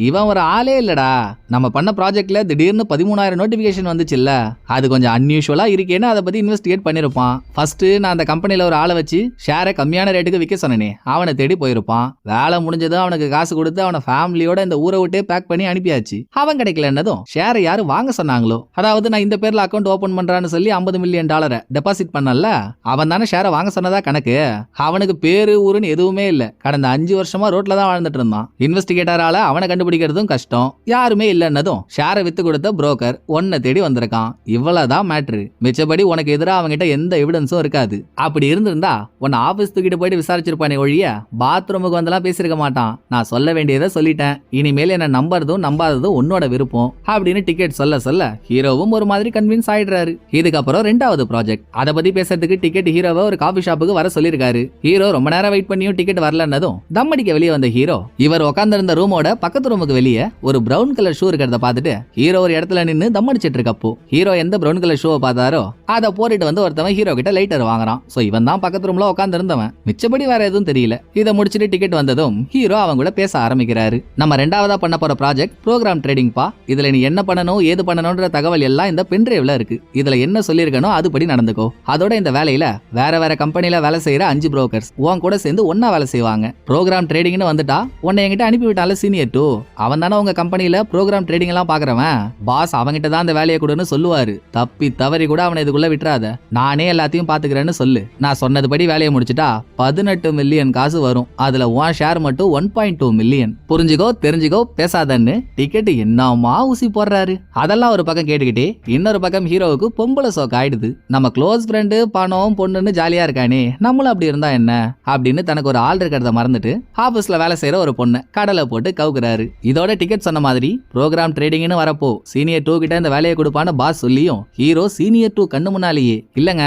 இவன் ஒரு ஆளே இல்லடா, நம்ம பண்ண ப்ராஜெக்ட்ல திடீர்னு 13,000 நோட்டிபிகேஷன் வந்துச்சுல்ல, அது கொஞ்சம் அன்யூஷுவலா இருக்கேன்னு அதை பத்தி இன்வெஸ்டிகேட் பண்ணிருப்பான். ஃபர்ஸ்ட் நான் அந்த கம்பெனில ஒரு ஆளை வச்சு ஷேரை கம்மியான ரேட்டுக்கு விற்க சொன்னேனே, அவனை தேடி போயிருப்பான். வேலை முடிஞ்சதும் அவனுக்கு காசு கொடுத்து அவனை ஃபேமிலியோட இந்த ஊரை விட்டே பேக் பண்ணி அனுப்பியாச்சு. அவன் கிடைக்கலன்னதும் ஷேரை யாரு வாங்க சொன்னாங்களோ, அதாவது நான் இந்த பேர்ல அக்கௌண்ட் ஓபன் பண்றான்னு சொல்லி $50 மில்லியன் டெபாசிட் பண்ணல, அவன் தானே ஷேரை வாங்க சொன்னதா கணக்கு. அவனுக்கு பேரு ஊருன்னு எதுவுமே இல்ல, கடந்த 5 வருஷமா ரோட்ல தான் வாழ்ந்துட்டு இருந்தான். இன்வெஸ்டிகேட்டரால அவனை கண்டுபிடிக்கிறதும் கஷ்டம். யாருமே இல்லன்னதும் ஷேரை வித்து கொடுத்த புரோக்கர் உன்னை தேடி வந்திருக்கான். இவ்வளவுதான் மேட்ரு. மிச்சபடி உனக்கு எதிராக அவங்கிட்ட எந்த எவிடன்ஸும் இருக்காது. அப்படி இருந்திருந்தா உன்னை ஆபீஸ் தூக்கிட்டு போயிட்டு விசாரிச்சிருப்பானே ஒழிய பாத்ரூமுக்கு வந்தெல்லாம் பேசிருக்க மாட்டான். நான் சொல்ல வேண்டியதை சொல்லிட்டேன், இனிமேல் என்ன நம்புறதும் நம்பாததும் உன்னோட விருப்பம் அப்படின்னு டிக்கெட் சொல்ல ஹீரோவும் ஒரு மாதிரி கன்வின்ஸ் ஆயிடுறாரு. இதுக்கப்புறம் 2வது ப்ராஜெக்ட், அதை பத்தி பேசுறதுக்கு டிக்கெட் ஹீரோவை ஒரு காபி ஷாப்புக்கு வர சொல்லிருக்காரு. ஹீரோ ரொம்ப நேரம் வெயிட் பண்ணியும் டிக்கெட் வரலன்னதும் தம் அடிக்க வெளியே வந்த ஹீரோ இவர் உட்கார்ந்திருந்த ரூமோட பக்கத்து ரூமுக்கு வெளியே ஒரு பிரவுன் கலர் ஷூ இருக்கிறத பார்த்துட்டு ஹீரோ ஒரு இடத்துல நின்னு தம் அடிச்சிட்டு இருக்கப்போ ஹீரோ எந்த பிரவுன் கலர் ஷூவை பார்த்தாரோ அதை போட்டுட்டு வந்து ஒருத்தவன் ஹீரோ கிட்ட லைட்டர் வாங்குறான். சோ இவன் தான் பக்கத்து ரூம்ல உட்கார்ந்து இருந்தவன். மிச்சபடி வேற எதுவும் தெரியல. இதை முடிச்சிட்டு டிக்கெட் வந்ததும் ஹீரோ அவங்க கூட பேச ஆரம்பிக்கிறாரு. நம்ம 2வதா பண்ண போற ப்ராஜெக்ட் ப்ரோக்ராம் ட்ரேடிங் பா. இதுல நீ என்ன பண்ணணும் ஏது பண்ணணும்ன்ற தகவல் எல்லாம் இந்த பென்ட்ரைவ்ல இருக்கு. இதுல என்ன சொல்லிருக்கனோ அதுபடி நடந்துக்கோ. அதோட இந்த வேலையில வேற கம்பெனில வேலை செய்யற 5 புரோக்கர்ஸ் உன் கூட சேர்ந்து ஒன்னா வேலை செய்வாங்க. ப்ரோக்ராம் ட்ரேடிங்னு வந்துட்டா உன்னை என்கிட்ட அனுப்பி விட்டால சீனியர் 2, அவன் தானே உங்க கம்பெனில ப்ரோக்ராம் ட்ரேடிங் எல்லாம் பாக்குறவன். பாஸ் அவங்கிட்ட தான் அந்த வேலையை கொடுன்னு சொல்லுவாரு. தப்பி தவறி கூட அவனை இதுக்குள்ள விட்டுறாத, நானே எல்லாத்தையும் பாத்துக்கிறேன்னு சொல்லு. நான் சொன்னதுபடி வேலையை முடிச்சுட்டா 18 மில்லியன் காசு வரும். அதுல உன் ஷேர் மட்டும் 1.2 மில்லியன். புரிஞ்சுக்கோ தெரிஞ்சுக்கோ பேசாதன்னு டிக்கெட் என்னமா ஊசி போடுறாரு. அதெல்லாம் ஒரு பக்கம் கேட்டுக்கிட்டே இன்னொரு பக்கம் ஹீரோவுக்கு பொம்பளை சோக்கு ஆயிடுது. நம்ம க்ளோஸ் ஃப்ரெண்டு பணம் பொண்ணுன்னு ஜாலியா இருக்கானே, நம்மளும் அப்படி இருந்தா என்ன அப்படின்னு தனக்கு ஒரு ஆள் இருக்கிறத மறந்துட்டு ஆபீஸ்ல வேலை செய்யற ஒரு பொண்ணு கடலை போட்டு கவுக்குறாரு. இதோட டிக்கெட் சொன்ன மாதிரி ப்ரோக்ராம் ட்ரேடிங்னு வரப்போ சீனியர் 2 கிட்ட இந்த வேலையை கொடுப்பான பாஸ் சொல்லியும் ஹீரோ சீனியர் 2 கண்ணு முன்னாலேயே, இல்லங்க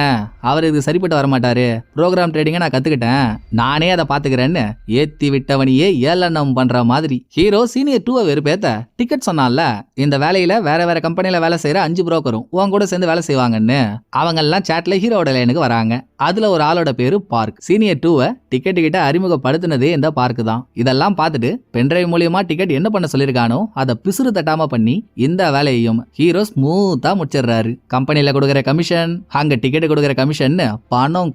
அவர் இது சரிப்பட்டு வரமாட்டாரு, ப்ரோக்ராம் ட்ரேடிங்க நான் கத்துக்கிட்டேன், நானே அதை பாத்துக்கிறேன்னு ஏத்தி விட்டவனையே ஏளனம் பண்ற மாதிரி ஹீரோ சீனியர் 2 வெறுப்பேத்த டிக்கெட் சொன்னான்ல, இந்த வேலையில வேற கம்பெனில வேலை செய்யற 5 புரோக்கரும் உன் கூட சேர்ந்து வேலை செய்வாங்கன்னு அவங்க எல்லாம் சாட்ல ஹீரோட லைனுக்கு வராங்க. அதுல ஒரு ஆளோட பேரு பார்க். சீனியர் 2 டிக்கெட் கிட்ட அறிமுகப்படுத்தினதே இந்த பார்க் தான். இதெல்லாம் பார்த்துட்டு பென்ட்ரைவ் மூலியமா டிக்கெட் என்ன பண்ண சொல்லிருக்கானோ அதை பிசுறு தட்டாம பண்ணி இந்த வேலையையும் ஹீரோ ஸ்மூத்தா முடிச்சிடுறாரு. கம்பெனில கொடுக்கிற கமிஷன், அங்க டிக்கெட் கொடுக்கிற கமிஷன் பணம்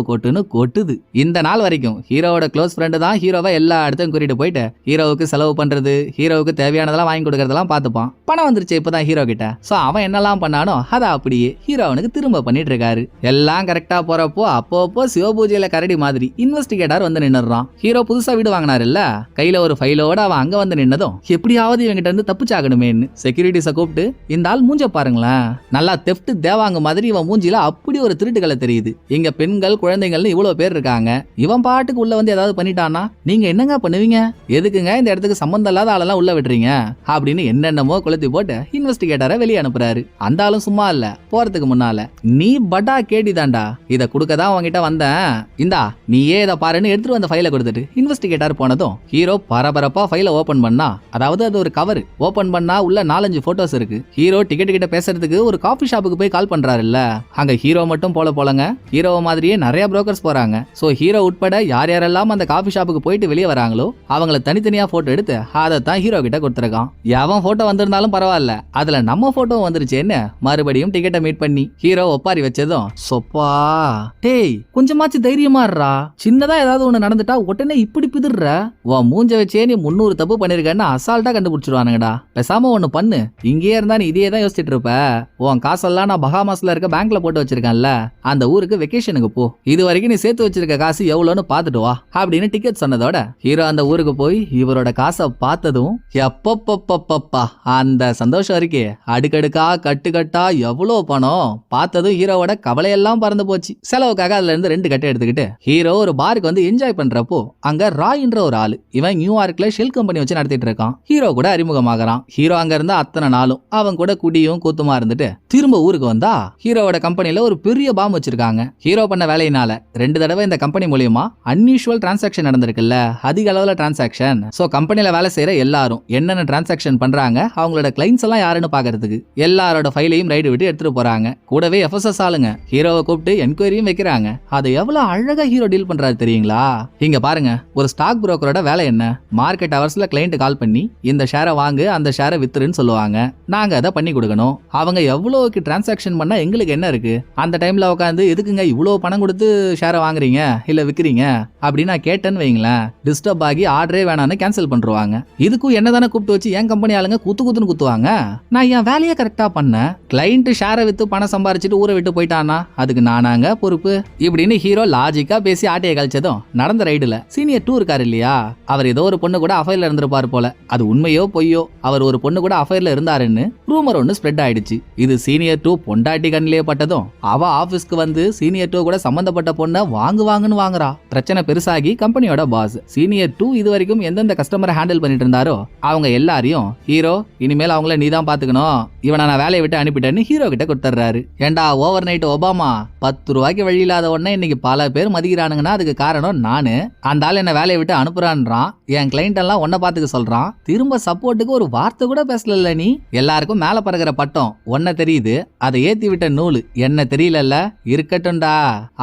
கொட்டுன்னு கொட்டுது. இந்த நாள் வரைக்கும் ஹீரோவோட க்ளோஸ் ஃப்ரெண்டு தான் ஹீரோவை எல்லா இடத்தையும் கூட்டிட்டு போயிட்டு ஹீரோவுக்கு செலவு பண்றது, ஹீரோவுக்கு தேவையானதெல்லாம் வாங்கி கொடுக்கறதெல்லாம் பார்த்துப்பான். பணம் வந்துருச்சு இப்பதான் ஹீரோ கிட்ட. சோ அவன் என்னெல்லாம் பண்ணானோ அதை அப்படியே ஹீரோ அவனுக்கு திரும்ப பண்ணிட்டு இருக்காரு. எல்லாம் கரெக்டா போறப்போ அப்பப்போ சிவபூஜையில கரடி மாதிரி இன்வெஸ்டிகேட்டர் வந்து நின்னுறான். ஹீரோ புதுசா வீடு வாங்கினாரு இல்ல, கையில ஒரு ஃபைலோட அவன் அங்க வந்து நின்னதும் எப்படியாவது இவங்கிட்ட இருந்து தப்பிச்சாகணுமேன்னு செக்யூரிட்டிஸை கூப்பிட்டு இந்த ஆள் மூஞ்ச பாருங்களேன், நல்லா தெஃப்ட் தேவாங்க மாதிரி இவன் மூஞ்சில அப்படி ஒரு திருட்டுகளை தெரியுது. இங்க பெண்கள் குழந்தைகள்னு இவ்வளவு பேர் இருக்காங்க, இவன் பாட்டுக்கு உள்ள வந்து ஏதாவது பண்ணிட்டானா நீங்க என்னங்க பண்ணுவீங்க, எதுக்குங்க இந்த இடத்துக்கு சம்பந்தம் இல்லாத ஆளெல்லாம் உள்ள விடுறீங்க அப்படின்னு என்னென்னமோ கொளுத்தி போட்டு இன்வெஸ்டிகேட்டரை வெளியே அனுப்புறாரு. அந்த ஆளும் சும்மா இல்ல, போறதுக்கு முன்னால நீ பட்டா கேட்டிதாண்டா, இத குடுக்கதான் அவங்கிட்ட வந்தேன், இந்தா நீயே இதை பாருன்னு எடுத்துட்டு வந்த ஃபைலை கொடுத்துட்டு இன்வெஸ்டிகேட்டர் போனதும் ஹீரோ பரபரப்பா ஃபைலை ஓபன் பண்ணா, அதாவது அது ஒரு கவர் ஓபன் பண்ணா உள்ள 4-5 போட்டோஸ் இருக்கு. ஹீரோ டிக்கெட் கிட்ட பேசுறதுக்கு ஒரு காஃபி ஷாப்புக்கு போய் கால் பண்றாருல்ல, அங்க ஹீரோ மட்டும் போலங்க ஹீரோவை மாதிரியே நிறைய புரோக்கர்ஸ் போறாங்க. சோ ஹீரோ உட்பட யார் யாரெல்லாம் அந்த காஃபி ஷாப்புக்கு போயிட்டு வெளியே வராங்களோ அவங்கள தனித்தனியா போட்டோ எடுத்து அதைத்தான் ஹீரோ கிட்ட கொடுத்துருக்கான். எவன் போட்டோ வந்திருந்தாலும் பரவாயில்ல, அதுல நம்ம போட்டோ வந்துருச்சேன்னு மறுபடியும் டிக்கெட்டை மீட் பண்ணி ஹீரோ ஒப்பாரி வச்சதும் சொப்பா டேய் கொஞ்சமாச்சு தைரியமா இருடா, சின்னதா ஏதாவது ஒண்ணு நடந்துட்டா உடனே இப்படி பிதிர்ற, உன் மூஞ்ச வச்சே நீ 300 தப்பு பண்ணிருக்கன்னு அசால்ட்டா கண்டுபிடிச்சிருவானுங்கடா. பேசாம ஒண்ணு பண்ணு, இங்கேயே இருந்தா நீ இதே தான் யோசிச்சுட்டு இருப்ப, உன் காசெல்லாம் நான் பஹாமாஸ்ல இருக்க பேங்க்ல போட்டு வச்சிருக்கேன்ல, அந்த ஊருக்கு வெக்கேஷனுக்கு போ, இது வரைக்கும் நீ சேர்த்து வச்சிருக்க காசு எவ்வளவுன்னு பாத்துட்டு வா அப்படின்னு டிக்கெட் சொன்னதோட ஹீரோ அந்த ஊருக்கு போய் இவரோட காசை பார்த்ததும் எப்பப்பப்பப்பா அந்த சந்தோஷம் இருக்கே, அடுக்கடுக்கா கட்டுக்கட்டா எவ்வளவு பணம் பார்த்ததும் ஹீரோவோட கவலையெல்லாம் பறந்து போச்சு. செலவுக்காக அதுல இருந்து 2 கட்டை எடுத்துக்கிட்டு ஹீரோ ஒரு பாருக்கு வந்து என்ஜாய் பண்றப்போ அங்க ராய்ன்ற ஒரு ஆளு, இவன் நியூயார்க்ல ஷெல் கம்பெனி வச்சு நடத்திட்டு இருக்கான். ஹீரோ கூட அறிமுகமாகறான். ஹீரோ அங்க இருந்தா அத்தனை நாளும் அவன் கூட குடியும் கூத்துமா இருந்துட்டு திரும்ப ஊருக்கு வந்தா ஹீரோவோட கம்பெனில ஒரு பெரிய பாம் வச்சிருக்காங்க. ஹீரோ பண்ண வேலையினால 2 தடவை இந்த கம்பெனி மூலியமா அன்யூஷுவல் டிரான்சாக்ஷன் நடந்திருக்குல்ல, அதிக அளவுல டிரான்சாக்ஷன். சோ கம்பெனில வேலை செய்யற எல்லாரும் என்னென்ன டிரான்சாக்ஷன் பண்றாங்க, அவங்களோட கிளைண்ட்ஸ் எல்லாம் யாருன்னு பாக்குறதுக்கு எல்லாரோட ஃபைலையும் ரைடு விட்டு எடுத்துட்டு போறாங்க. கூடவே எஃப்எஸ்எஸ் ஆளுங்க ஹீரோவை கூப்பிட்டு என்கொயரியும் வைக்கிறாங்க. அதை எவ்வளவு அழகா ஹீரோ டீல் பண்றாரு தெரியுங்களா? இங்க பாருங்க, ஒரு ஸ்டாக் புரோக்கரோட வேலை என்ன, மார்க்கெட் அவர்ஸ்ல கிளைண்ட் கால் பண்ணி இந்த ஷேரை வாங்கு அந்த ஷேரை வித்துருன்னு சொல்லுவாங்க, நாங்க அதை பண்ணி கொடுக்கணும். அவங்க எவ்வளவுக்கு டிரான்சாக்ஷன் பண்ணா எங்களுக்கு என்ன இருக்கு, அந்த டைம்ல உட்காந்து எதுக்குங்க இவ்வளவு பணம் கொடுத்து ஷேரை வாங்குறீங்க இல்ல விக்கிறீங்க அப்படின்னு நான் கேட்டேன்னு வைங்களேன், டிஸ்டர்ப் ஆகி ஆர்டரே வேணான்னு கேன்சல் பண்றாங்க. இதுக்கும் என்னதானே கூப்பிட்டு வச்சு என் கம்பெனி ஆளுங்க குத்துன்னு குத்துவாங்க. நான் என் வேலையை கரெக்டா பண்ணேன், கிளைண்ட் ஷேரை வித்து பணம் சம்பாரிச்சிட்டு ஊரை விட்டு போயிட்டானா அதுக்கு நானாங்க பொறுப்பு இப்படின்னு ஹீரோ லாஜிக்கா பேசி ஆட்டையை கழிச்சதும் நடந்த ரைடுல சீனியர் 2 இருக்காரு இல்லையா, அவர் ஏதோ ஒரு பொண்ணு கூட அஃபைர்ல இருந்திருப்பாரு போல. அது உண்மையோ பொய்யோ, அவர் ஒரு பொண்ணு கூட அஃபைர்ல இருந்தாருன்னு ரூமர் ஒன்னு ஸ்ப்ரெட் ஆயிடுச்சு. இது சீனியர் 2 பொண்டாட்டி கண்ணிலேயே பட்டதும் அவ ஆபீஸ்க்கு வந்து சீனியர் 2 கூட சம்பந்தப்பட்ட பொண்ணை வாங்குவாங்கன்னு வாங்குறா. பிரச்சனை பெருசாகி கம்பெனியோட பாஸ் சீனியர் 2 இது வரைக்கும் எந்தெந்த கஸ்டமரை ஹேண்டில் பண்ணிட்டு இருந்தாரோ அவங்க எல்லாரையும் ஹீரோ இனிமேல் அவங்கள நீதான் பாத்துக்கணும், இவனை நான் வேலையை விட்டு அனுப்பிட்டேன்னு ஹீரோ கிட்ட கொடுத்துறாரு. ஏண்டா ஓவர் நைட் ஒபாமா 10 ரூபாய்க்கு வழி இல்லாத உடனே இன்னைக்கு பல பேர் மதிக்கிறானுங்கன்னா அதுக்கு காரணம் நானு. அந்த ஆள் என்ன வேலையை விட்டு அனுப்புறான்றான், என் கிளைண்ட் எல்லாம் ஒன்ன பாத்துக்க சொல்றான், திரும்ப சப்போர்ட்டுக்கு ஒரு வார்த்தை கூட பேசல. நீ எல்லாருக்கும் மேல பறக்கிற பட்டம் ஒன்ன தெரியுது, அதை ஏத்தி விட்ட நூலு என்ன தெரியல, இருக்கட்டும்டா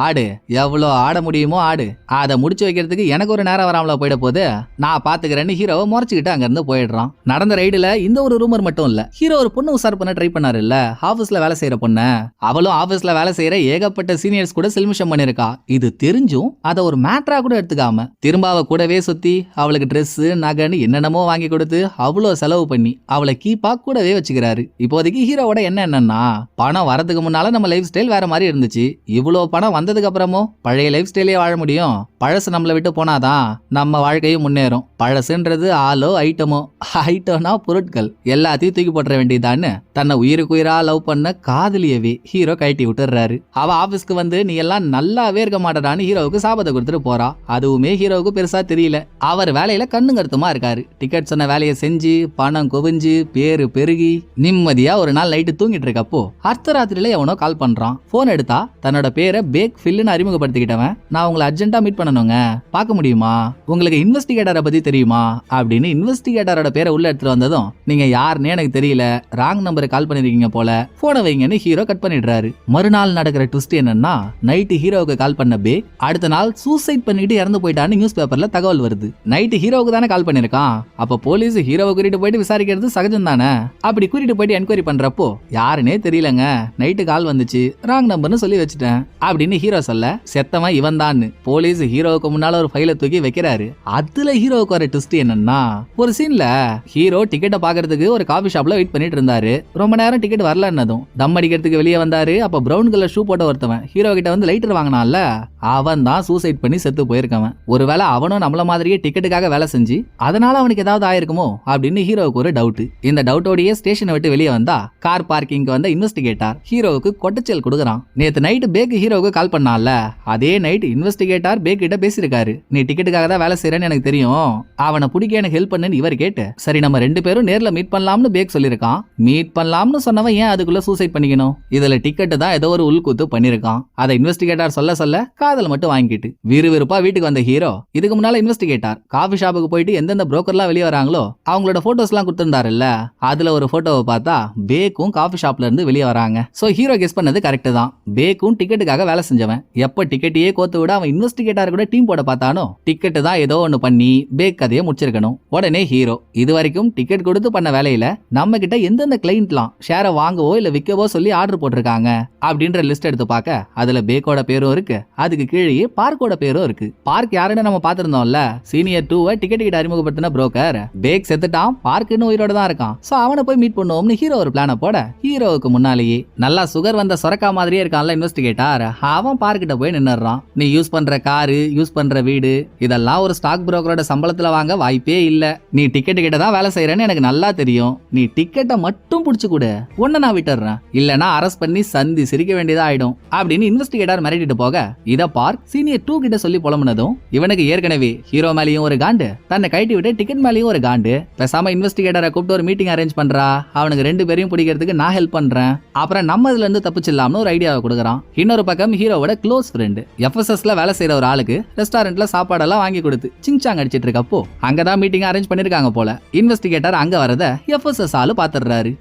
ஆடு, எவ்வளோ ஆட முடியுமோ ஆடு, அதை முடிச்சு வைக்கிறதுக்கு எனக்கு ஒரு நேரம் வராமல போயிட போது, நான் பாத்துக்கிறேன்னு ஹீரோவை முறைச்சுக்கிட்டு அங்க இருந்து போயிடுறான். நடந்த ரைடுல இந்த ஒரு ரூமர் மட்டும் இல்ல, ஹீரோ ஒரு பொண்ணு உசார் பண்ண ட்ரை பண்ணாரு இல்ல, ஆபீஸ்ல வேலை செய்யற பொண்ணு, அவளும் ஆபீஸ்ல வேலை செய்யற ஏகப்பட்ட சீனியர்ஸ் கூட செல்மிஷம் பண்ணிருக்கா. இது தெரிஞ்சும் அதை ஒரு மேட்டரா கூட எடுத்துக்காம திரும்ப அவ கூடவே சுத்தி அவளுக்கு ட்ரெஸ் நகைன்னு என்னென்னமோ வாங்கி கொடுத்து அவ்வளோ செலவு பண்ணி அவளை கீப்பா கூடவே வச்சுக்கிறாரு. இப்போதைக்கு ஹீரோவோட என்னன்னா, பணம் வரதுக்கு முன்னால நம்ம லைஃப் ஸ்டைல் வேற மாதிரி இருந்துச்சு, இவ்வளோ பணம் வந்ததுக்கு அப்புறமும் பழைய லைஃப் ஸ்டைலே வாழ முடியும், பழசு நம்மளை விட்டு போனாதான் நம்ம வாழ்க்கையும் முன்னேறும், பழசுன்றது ஆளோ ஐட்டம்னா பொருட்கள் எல்லாத்தையும் தூக்கி போட்டுற வேண்டியதான்னு தன்னை உயிருக்கு உயிரா லவ் பண்ண காதலியவே ஹீரோ கட்டி விட்டுறாரு. அவ ஆபீஸ்க்கு வந்து நீ எல்லாம் நல்லாவே இருக்க மாட்டடான்னு ஹீரோவுக்கு சாபத்தை கொடுத்துட்டு போறா. அதுவுமே ஹீரோவுக்கு பெருசா தெரியல, அவர் வேலையில கண்ணு கருத்துமா இருக்காரு. டிக்கெட் சொன்ன வேலையை செஞ்சு பணம் குவிஞ்சு பேரு பெருகி நிம்மதியா ஒரு நாள் நைட்டு தூங்கிட்டு இருக்கப்போ அர்த்தராத்திரியில எவனோ கால் பண்றான். போன் எடுத்தா தன்னோட பேரை பேக் ஃபில்லுன்னு அறிமுகப்படுத்திக்கிட்டவன், நான் உங்களை அர்ஜென்ட்டா மீட் பண்ணணுங்க, பார்க்க முடியுமா, உங்களுக்கு இன்வெஸ்டிகேட்டரை பத்தி தெரியுமா அப்படின்னு இன்வெஸ்டிகேட்டரோட பேரை உள்ள எடுத்துட்டு வந்ததும், நீங்க யாருன்னு எனக்கு தெரியல, ராங் நம்பருக்கு கால் பண்ணிருக்கீங்க போல, போனை வைங்கன்னு ஹீரோ கட் பண்ணிடுறாரு. மறுநாள் நடக்கிற ட்விஸ்ட் என்னன்னா, நைட்டு ஹீரோவுக்கு கால் பண்ண பேக் அடுத்த நாள் சூசைட் பண்ணிட்டு இறந்து போயிட்டான்னு நியூஸ் பேப்பர்ல தகவல் வருது. நைட்டு ஹீரோவுக்கு தானே கால் பண்ணிருக்கான், அப்ப போலீஸ் ஹீரோவை கூட்டிட்டு போயிட்டு விசாரிக்கிறது சகஜம் தானே. அப்படி கூட்டிட்டு போயிட்டு என்கொயரி பண்றப்போ யாருன்னே தெரியலங்க, நைட்டு கால் வந்துச்சு, ராங் நம்பர்னு சொல்லி வச்சுட்டேன் அப்படின்னு ஹீரோ சொல்ல செத்தவன் இவன் தான் போலீஸ் ஹீரோவுக்கு முன்னால ஒரு ஃபைலை தூக்கி வைக்கிறாரு. அதுல ஹீரோவுக்கு ஒரு ட்விஸ்ட் என்னன்னா, ஒரு சீன்ல ஹீரோ டிக்கெட்டை பாக்குறதுக்கு ஒரு காபி ஷாப்ல வெயிட் பண்ணிட்டு இருந்தாரு. ரொம்ப நேரம் டிக்கெட் வரலன்னதும் தம் அடிக்கிறதுக்கு வெளியே வந்தாரு. அப்ப பிரவுன் கலர் ஷூ போட்ட ஒருத்தவன் ஹீரோ கிட்ட வந்து லைட்டர் வாங்கினான்ல, அவன் தான் சூசைட் பண்ணி செத்து போயிருக்கவன். ஒருவேளை அவனும் நம்மள மாதிரியே டிக்கெட்டுக்காக வேலை செஞ்சு அதனால அவனுக்கு ஏதாவது ஆயிருக்குமோ அப்படின்னு ஹீரோவுக்கு ஒரு டவுட். இந்த டவுட்டோடய ஸ்டேஷனை விட்டு வெளியே வந்தா கார் பார்க்கிங்க்கு வந்த இன்வெஸ்டிகேட்டர் ஹீரோவுக்கு கொட்டச்சல் கொடுக்குறான். நேத்து நைட் பேக் ஹீரோவுக்கு கால் பண்ணால, அதே நைட் இன்வெஸ்டிகேட்டர் பேக் கிட்ட பேசியிருக்காரு. நீ டிக்கெட்டுக்காக தான் வேலை செய்யறேன்னு எனக்கு தெரியும், அவனை பிடிக்க எனக்கு ஹெல்ப் பண்ணுன்னு இவர் கேட்டு சரி நம்ம 2 பேரும் நேர்ல மீட் பண்ணலாம்னு பேக் சொல்லியிருக்கான். மீட் பண்ணலாம்னு சொன்னவன் ஏன் அதுக்குள்ள சூசைட் பண்ணிக்கணும்? இதுல டிக்கெட் தான் ஏதோ ஒரு உள்கூத்து பண்ணிருக்கான். அதை இன்வெஸ்டிகேட்டர் சொல்ல சொல்ல காதல் மட்டும் வாங்கிட்டு விறுவிறுப்பா வீட்டுக்கு வந்த ஹீரோ இதுக்கு முன்னால இன்வெஸ்டிகேட்டர் காஃபி ஷாப்புக்கு போயிட்டு எந்தெந்த புரோக்கர்லாம் வெளியே வராங்களோ அவங்களோட போட்டோஸ் எல்லாம் கொடுத்திருந்தாருல்ல, அதுல ஒரு போட்டோவை பார்த்தா பேக்கும் காஃபி ஷாப்ல இருந்து வெளியே வராங்க. சோ ஹீரோ கெஸ் பண்ணது கரெக்ட் தான். பேக்கும் டிக்கெட்டுக்காக வேலை செஞ்சவன். எப்ப டிக்கெட்டையே கோத்து விட அவன் இன்வெஸ்டிகேட்டர் கூட டீம் போட பார்த்தானோ டிக்கெட் தான் ஏதோ ஒன்னு பண்ணி பேக் கதையை முடிச்சிருக்கணும். உடனே ஹீரோ இது வரைக்கும் டிக்கெட் கொடுத்து பண்ண வேலையில நம்ம கிட்ட எந்தெந்த கிளைண்ட்லாம் ஷேரை வாங்கவோ இல்ல விற்கவோ சொல்லி ஆர்டர் போட்டிருக்காங்க அப்படின்ற லிஸ்ட் எடுத்து பார்க்க அதுல பேக்கோட பேரும் இருக்கு, அதுக்கு கீழே பார்க்கோட பேரும் இருக்கு. பார்க் யாருன்னு நம்ம பாத்திருந்தோம்ல, சீனியர் 2 டிக்கெட் கிட்ட அறிமுகப்படுத்தின புரோக்கர். பேக் செத்துட்டான், பார்க்குன்னு உயிரோட தான் இருக்கான். சோ அவனை போய் மீட் பண்ணுவோம்னு ஹீரோ ஒரு பிளான போட ஹீரோவுக்கு முன்னாலேயே நல்லா சுகர் வந்த சொரக்கா மாதிரியே இருக்கான்ல இன்வெஸ்டிகேட்டர், அவன் பார்க்கிட்ட போய் நின்னுறான். நீ யூஸ் பண்ற காரு, யூஸ் பண்ற வீடு இதெல்லாம் ஒரு ஸ்டாக் புரோக்கரோட சம்பளத்துல வாங்க வாய்ப்பே இல்ல. நீ டிக்கெட் கிட்ட தான் வேலை செய்யறேன்னு எனக்கு நல்லா தெரியும். நீ டிக்கெட்டை மட்டும் புடிச்சு கொடு, உன்னை நான் விட்டுறேன், இல்லனா அரெஸ்ட் பண்ணி சந்தி சிரிக்க வேண்டியதா ஆயிடும் அப்படின்னு இன்வெஸ்டிகேட்டர் மிரட்டிட்டு போக இத பார்க் சீனியர் 2 கிட்ட சொல்லி புலம்புனதும் இவனுக்கு ஏற்கனவே ஹீரோ மேலயும் ஒரு காண்டு, தன்னை கைட்டி விட்டு டிக்கெட் மேலயும் ஒரு காண்டு. பேசாம இன்வெஸ்டிகேட்டரை கூப்பிட்டு ஒரு மீட்டிங் அரேஞ்ச் பண்றா, அவனுக்கு 2 பேரையும் பிடிக்கிறதுக்கு நான் ஹெல்ப் பண்றேன், அப்புறம் நம்ம இதுல இருந்து தப்பிச்சிடலாம்னு ஒரு ஐடியாவை கொடுக்குறான். இன்னொரு பக்கம் ஹீரோவோட க்ளோஸ் ஃப்ரெண்ட் எஃப்எஸ்எஸ்ல வேலை செய்யற ஒரு ஆளுக்கு ரெஸ்டாரண்ட்ல சாப்பாடெல்லாம் வாங்கி கொடுத்து சிங்சாங் அடிச்சிட்டு இருக்கப்போ அங்கதான் மீட்டிங் அரேஞ்ச் பண்ணிருக்காங்க போல. இன்வெஸ்டிகேட்டர் அங்க வரத எஃப்எஸ்எஸ் ஆளு பாத்துறாரு.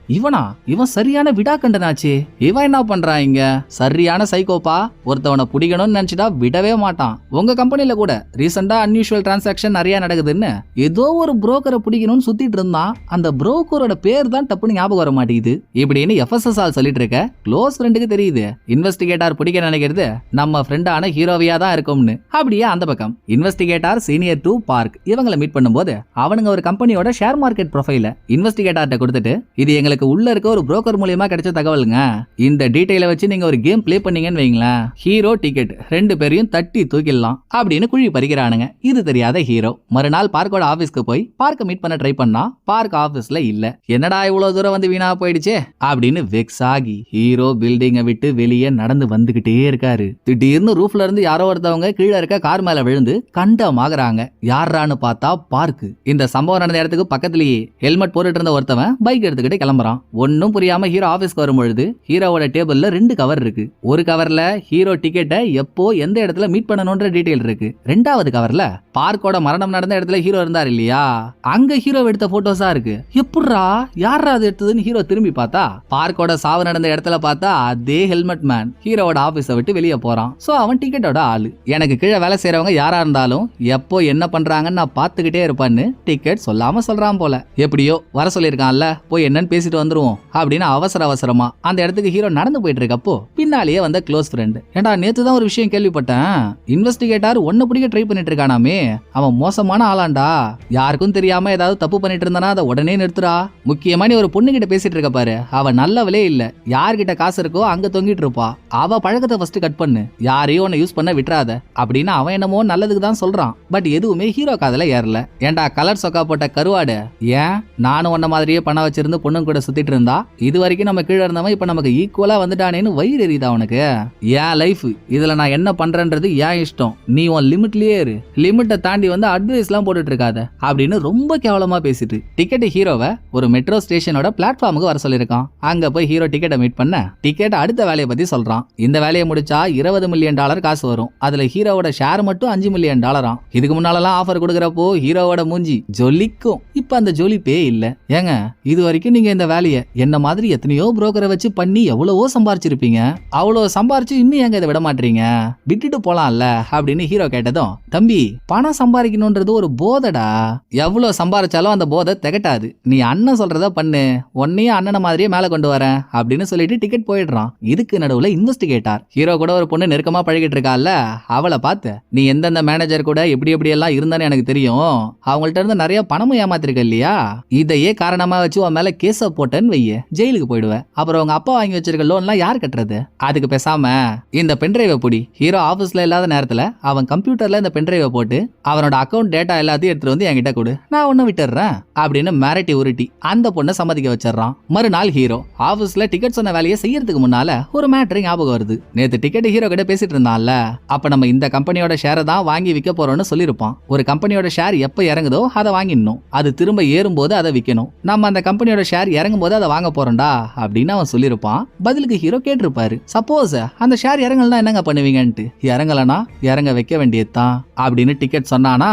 இவன் சரியான விடாக்கண்டனாச்சே, இவன் என்ன பண்றான் இங்க? சரியான சைக்கோப்பா, ஒருத்தவனை பிடிக்கணும்னு நினைச்சிட்டா விடவே மாட்டான். உங்க கம்பெனில கூட ரீசெண்டா அன்யூஷுவல் டிரான்சாக்சன் நிறைய நடக்குதுன்னு ஏதோ ஒரு புரோக்கரை பிடிக்கணும்னு சுத்திட்டு இருந்தான். அந்த புரோக்கரோட பேர் தான் டப்புன்னு ஞாபகம் வர மாட்டேங்குது இப்படின்னு எஃப்எஸ்எஸ் ஆல் சொல்லிட்டு இருக்க க்ளோஸ் ஃப்ரெண்டுக்கு தெரியுது இன்வெஸ்டிகேட்டர் பிடிக்க நினைக்கிறது நம்ம ஃப்ரெண்டான ஹீரோவியா தான் இருக்கும்னு. அப்படியே அந்த பக்கம் இன்வெஸ்டிகேட்டர் சீனியர் 2 பார்க் இவங்களை மீட் பண்ணும்போது அவனுங்க ஒரு கம்பெனியோட ஷேர் மார்க்கெட் ப்ரொஃபைல இன்வெஸ்டிகேட்டர்ட்ட கொடுத்துட்டு இது எங்களுக்கு உள்ள இருக்க ஒரு புரோக்கர் மூலமா கிடைச்ச தகவலுங்க, இந்த டீடைலை வச்சு நீங்க ஒரு கேம் பிளே பண்ணீங்கன்னு வைங்களேன், ஹீரோ டிக்கெட் 2 பேரையும் தட்டி தூக்கிடலாம் அப்படின்னு குழி பறிக்கிறானுங்க. இது தெரியாத ஹீரோ மறுநாள் பார்க்கோட ஆபீஸ்க்கு போய் பார்க்க மீட் பண்ண ட்ரை பண்ணா பார்க் ஆபீஸ்ல இல்ல. என்னடா இவ்வளவு தூரம் வந்து வீணா போயிடுச்சே அப்படின்னு வெக்ஸ் ஆகி ஹீரோ பில்டிங்கை விட்டு வெளியே நடந்து வந்துகிட்டே இருக்காரு. திடீர்னு ரூஃப்ல இருந்து யாரோ ஒருத்தவங்க கீழே இருக்க கார் மேல விழுந்து கண்டமாகறாங்க. யாரான்னு பார்த்தா பார்க்கு. இந்த சம்பவம் நடந்த இடத்துக்கு பக்கத்திலேயே ஹெல்மெட் போட்டுட்டு இருந்த ஒருத்தவன் பைக் எடுத்துக்கிட்டு கிளம்புறான். ஒன்னும் புரியாம ஹீரோ ஆபீஸ்க்கு வரும்பொழுது ஹீரோவோட டேபிள்ல 2 கவர் இருக்கு. ஒரு கவர்ல ஹீரோ டிக்கெட்டை எப்போ எந்த இடத்துல மீட் பண்ணணும்ன்ற டீடைல் இருக்கு. 2வது கவர்ல பார்க்கோட மரணம் நடந்த இடத்துல ஹீரோ இருந்தார் இல்லையா, அங்க ஹீரோ எடுத்த போட்டோஸா இருக்கு. எப்படிரா யாரா அது எடுத்ததுன்னு ஹீரோ திரும்பி பார்த்தா பார்க்கோட சாவு நடந்த இடத்துல பார்த்தா அதே ஹெல்மெட் மேன் ஹீரோவோட ஆபீஸை விட்டு வெளியே போறான். சோ அவன் டிக்கெட்டோட ஆளு. எனக்கு கீழே வேலை செய்யறவங்க யாரா இருந்தாலும் எப்போ என்ன பண்றாங்கன்னு நான் பாத்துக்கிட்டே இருப்பான்னு டிக்கெட் சொல்லாம சொல்றான் போல. எப்படியோ வர சொல்லியிருக்கான்ல, போய் என்னன்னு பேசிட்டு வந்துருவோம் அப்படின்னு அவசரமா அந்த இடத்துக்கு ஹீரோ நடந்து போயிட்டு இருக்கப்போ பின்னாலேயே வந்த க்ளோஸ் ஃப்ரெண்ட், ஏண்டா நேத்து தான் ஒரு விஷயம் கேள்விப்பட்டேன், இன்வெஸ்டிகேட்டர் ஒன்ன பிடிக்க ட்ரை பண்ணிட்டு இருக்கானாமே, அவன் மோசமான ஆளாண்டா, யாருக்கும் தெரியாம ஏதாவது தப்பு பண்ணிட்டு இருந்தானா அதை உடனே நிறுத்துறா, முக்கியமா நீ ஒரு பொண்ணு கிட்ட பேசிட்டு இருக்க பாரு, அவ நல்லவளே இல்ல, யார்கிட்ட காசு இருக்கோ அங்க தொங்கிட்டு இருப்பா, அவ பழக்கத்தை ஃபர்ஸ்ட் கட் பண்ணு, யாரையும் உன்னை யூஸ் பண்ண விட்டுறாத அப்படின்னு அவன் என்னமோ நல்லதுக்கு தான் சொல்றான். பட் எதுவுமே ஹீரோ காதுல ஏறல. ஏண்டா கலர் சொக்கா போட்ட கருவாடு, ஏன் நானும் உன்ன மாதிரியே பணம் வச்சிருந்து பொண்ணு கூட சுத்திட்டு இருந்தா இது வரைக்கும் நம்ம கீழே இருந்தவன் இப்ப நமக்கு ஈக்குவலா வந்துட்டானேன்னு வயிறு எரியுதா உனக்கு? ஏன் லைஃப், இதுல நான் என்ன பண்றேன்றது ஏன் இஷ்டம், நீ உன் லிமிட்லயே இரு, லிமிட்டை தாண்டி வந்து அட்வைஸ் எல்லாம் போட்டுட்டு இருக்காத அப்படின்னு ரொம்ப கேவலமா பேசிட்டு டிக்கெட் ஹீரோவை ஒரு மெட்ரோ ஸ்டேஷனோட பிளாட்ஃபார்முக்கு வர சொல்லியிருக்கான். அங்க போய் ஹீரோ டிக்கெட்டை மீட் பண்ண டிக்கெட் அடுத்த வேலையை பத்தி சொல்றான். இந்த வேலையை முடிச்சா $20 மில்லியன் காசு வரும், அதுல ஹீரோவோட ஷேர் மட்டும் $5 மில்லியன். இதுக்கு முன்னாலலாம் ஆஃபர் கொடுக்கறப்போ ஹீரோவோட மூஞ்சி ஜொலிக்கும், இப்ப அந்த ஜொலிப்பே இல்ல. ஏங்க இது வரைக்கும் நீங்க இந்த வேலையை என்ன மாதிரி எத்தனையோ புரோக்கரை வச்சு பண்ணி எவ்வளவோ சம்பாரிச்சிருப்பீங்க, அவ்வளவு சம்பாரிச்சு இன்னும் எங்க இதை விட மாட்டீங்க, விட்டுட்டு போலாம்ல அப்படின்னு ஹீரோ கேட்டதும், தம்பி பணம் சம்பாதிக்கணும்ன்றது ஒரு போதடா, எவ்வளவு சம்பாரிச்சாலும் அந்த போதை திகட்டாது, நீ அண்ணன் சொல்றத பண்ணு, உன்னையும் அண்ணனை மாதிரியே மேல கொண்டு வரேன் அப்படின்னு சொல்லிட்டு டிக்கெட் போயிடுறான். இதுக்கு நடுவுல இன்வெஸ்டிகேட்டர் ஹீரோ கூட கூட ஒரு பொண்ணு நெருக்கமா பழகிட்டு இருக்கால, அவளை பார்த்து நீ எந்தெந்த மேனேஜர் கூட எப்படி எப்படி எல்லாம் இருந்தான்னு எனக்கு தெரியும், அவங்கள்ட்ட இருந்து நிறைய பணமும் ஏமாத்திருக்க இல்லையா, இதையே காரணமா வச்சு உன் மேல கேஸ போட்டேன்னு வைய, ஜெயிலுக்கு போயிடுவேன். அப்புறம் உங்க அப்பா வாங்கி வச்சிருக்க லோன்லாம் யார் கட்டுறது? அதுக்கு பேசாம இந்த பென்டிரைவை புடி. ஹீரோ ஆபீஸ்ல இல்லாத நேரத்துல அவன் கம்ப்யூட்டர்ல இந்த பென்டிரைவை போட்டு அவனோட அக்கௌண்ட் டேட்டா எல்லாத்தையும் எடுத்துட்டு வந்து என்கிட்ட கொடு, நான் ஒன்னும் விட்டுறேன் அப்படின்னு மிரட்டி உருட்டி அந்த பொண்ணை சம்மதிக்க வச்சிடறான். மறுநாள் ஹீரோ ஆபீஸ்ல டிக்கெட் சொன்ன வேலையை செய்யறதுக்கு முன்னால ஒரு மேட்டர் ஞாபகம் வருது. நேத்து டிக்கெட் ஹீரோ கிட்ட பேசிட்டு இருந்தான்ல, அப்ப நம்ம இந்த கம்பெனியோட ஷேரை தான் வாங்கி விற்க போறோம்னு சொல்லிருப்பான். ஒரு கம்பெனியோட ஷேர் எப்ப இறங்குதோ அதை வாங்கிடணும், அது திரும்ப ஏறும்போது அதை விற்கணும். நம்ம அந்த கம்பெனியோட ஷேர் இறங்கும் போது அதை வாங்க போறோம்டா அப்படின்னு அவன் சொல்லிருப்பான். பதிலுக்கு ஹீரோ கேட்டிருப்பாரு, சப்போஸ் அந்த ஷேர் இறங்கலன்னா என்னங்க பண்ணுவீங்கன்ட்டு. இறங்கலனா இறங்க வைக்க வேண்டியதுதான் அப்படின்னு டிக்கெட் சொன்னானா,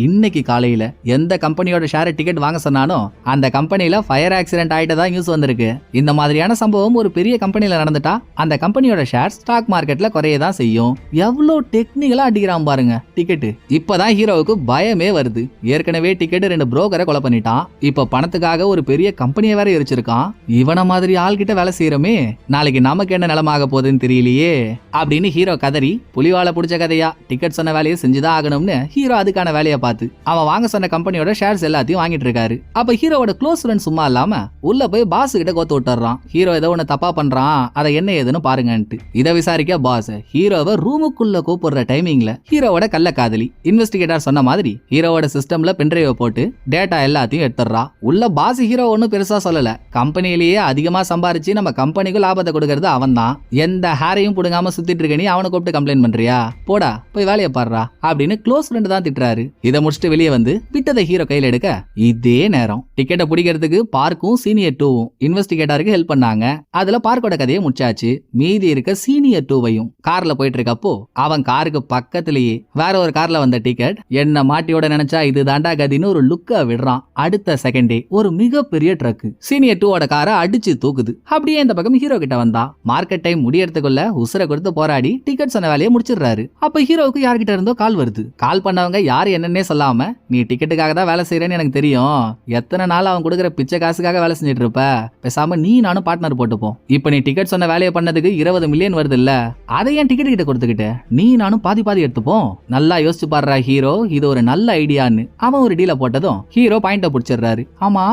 இன்னைக்கு காலையில எந்த கம்பெனியோட ஷேர் டிக்கெட் வாங்க சொன்னானோ அந்த கம்பெனில ஃபயர் ஆக்சிடென்ட் ஆயிட்டதா நியூஸ் வந்திருக்கு. இந்த மாதிரியான சம்பவம் ஒரு பெரிய கம்பெனில நடந்துட்டா அந்த கம்பெனியோட ஷேர் ஸ்டாக் மார்க்கெட்ல குறையதான் செய்யும். எவ்வளவு டெக்னிக்கலா அடிக்கிறான் பாருங்க டிக்கெட். இப்பதான் ஹீரோவுக்கு பயமே வருது. ஏற்கனவே டிக்கெட் 2 புரோக்கரை கொலை பண்ணிட்டான், இப்ப பணத்துக்காக ஒரு பெரிய கம்பெனியை வேற எரிச்சிருக்கான். இவன மாதிரி ஆள்கிட்ட வேலை செய்யறமே, நாளைக்கு நமக்கு என்ன நிலமாக போகுதுன்னு தெரியலையே அப்படின்னு ஹீரோ கதறி, புலிவால புடிச்ச கதையா டிக்கெட் சொன்ன வேலையை செஞ்சுதான் ஆகணும்னு ஹீரோ அதுக்கான வேலையை பார்த்து அவன் வாங்க சொன்ன கம்பெனியோட ஷேர்ஸ் எல்லாத்தையும் வாங்கிட்டு இருக்காரு. அப்ப ஹீரோவோட க்ளோஸ் ஃப்ரெண்ட் சும்மா இல்லாம உள்ள போய் பாஸ் கிட்ட கோத்து விட்டுறான். ஹீரோ ஏதோ ஒண்ணு தப்பா பண்றான், அதை என்ன ஏதுன்னு பாருங்கன்ட்டு. இதை விசாரிக்க பாஸ் ஹீரோவை ரூமுக்குள்ள கூப்பிடுற டைமிங்ல ஹீரோவோட கள்ள காதலி இன்வெஸ்டிகேட்டர் சொன்ன மாதிரி ஹீரோவோட சிஸ்டம்ல பென்டிரைவை போட்டு டேட்டா எல்லாத்தையும் எடுத்துறா. உள்ள பாஸ் ஹீரோ ஒன்னும் பெருசா சொல்லல, கம்பெனிலேயே அதிகமா சம்பாரிச்சு நம்ம கம்பெனிக்கு லாபத்தை கொடுக்கறது அவன் தான். எந்த ஹேரையும் புடுங்காம சுத்திட்டு இருக்க நீ அவனை கூப்பிட்டு கம்ப்ளைண்ட் பண்றியா, போடா போய் வேலையை பாடுறா அப்படின்னு க்ளோஸ் ஃப்ரெண்ட் தான் திட்டுறாரு. இதை முடிச்சுட்டு வெளியே வந்து விட்டதை ஹீரோ கையில் எடுக்க இதே நேரம் டிக்கெட்டை பிடிக்கிறதுக்கு பார்க்கும் சீனியர் 2வும் இன்வெஸ்டிகேட்டருக்கு ஹெல்ப் பண்ணாங்க. அதுல பார்க்கோட கதையை முடிச்சாச்சு. மீதி இருக்க சீனியர் 2வையும் கார்ல போயிட்டு இருக்கப்போ அவன் காருக்கு பக்கத்திலேயே வேற ஒரு கார்ல வந்த டிக்கெட் என்ன மாட்டியோட நினைச்சா இது தாண்டா கதின்னு ஒரு லுக்க விடுறான். அடுத்த செகண்டே ஒரு மிகப்பெரிய ட்ரக் சீனியர் 2வோட காரை அடிச்சு தூக்குது. அப்படியே இந்த பக்கம் ஹீரோ கிட்ட வந்தா மார்க்கெட் டைம் முடியறதுக்குள்ள உசுரை கொடுத்து போராடி டிக்கெட் சொன்ன வேலையை முடிச்சிடுறாரு. அப்ப ஹீரோவுக்கு யார்கிட்ட இருந்தோ கால் வருது. கால் பண்ணவங்க யாரு என்னன்னே சொல்லாம, நீ டிக்கெட்டுக்காக தான் வேலை செய்யறேன்னு எனக்கு தெரியும், எத்தனை நாள் அவன் கொடுக்குற பிச்சை காசுக்காக வேலை செஞ்சுட்டு இருப்ப, பேசாம நீ நானும் பார்ட்னர் போட்டுப்போம். இப்ப நீ டிக்கெட் சொன்ன வேலையை பண்ணதுக்கு 20 மில்லியன் வருது இல்ல, அதை ஏன் டிக்கெட் கிட்ட கொடுத்துக்கிட்ட, நீ நானும் பாதி பாதி எடுத்துப்போம். நல்லா யோசிச்சு பாடுறா ஹீரோ, இது ஒரு நல்ல ஐடியான்னு அவன் ஒரு டீல போட்டதும் ஹீரோ பாயிண்ட புடிச்சிடுறாரு. ஆமா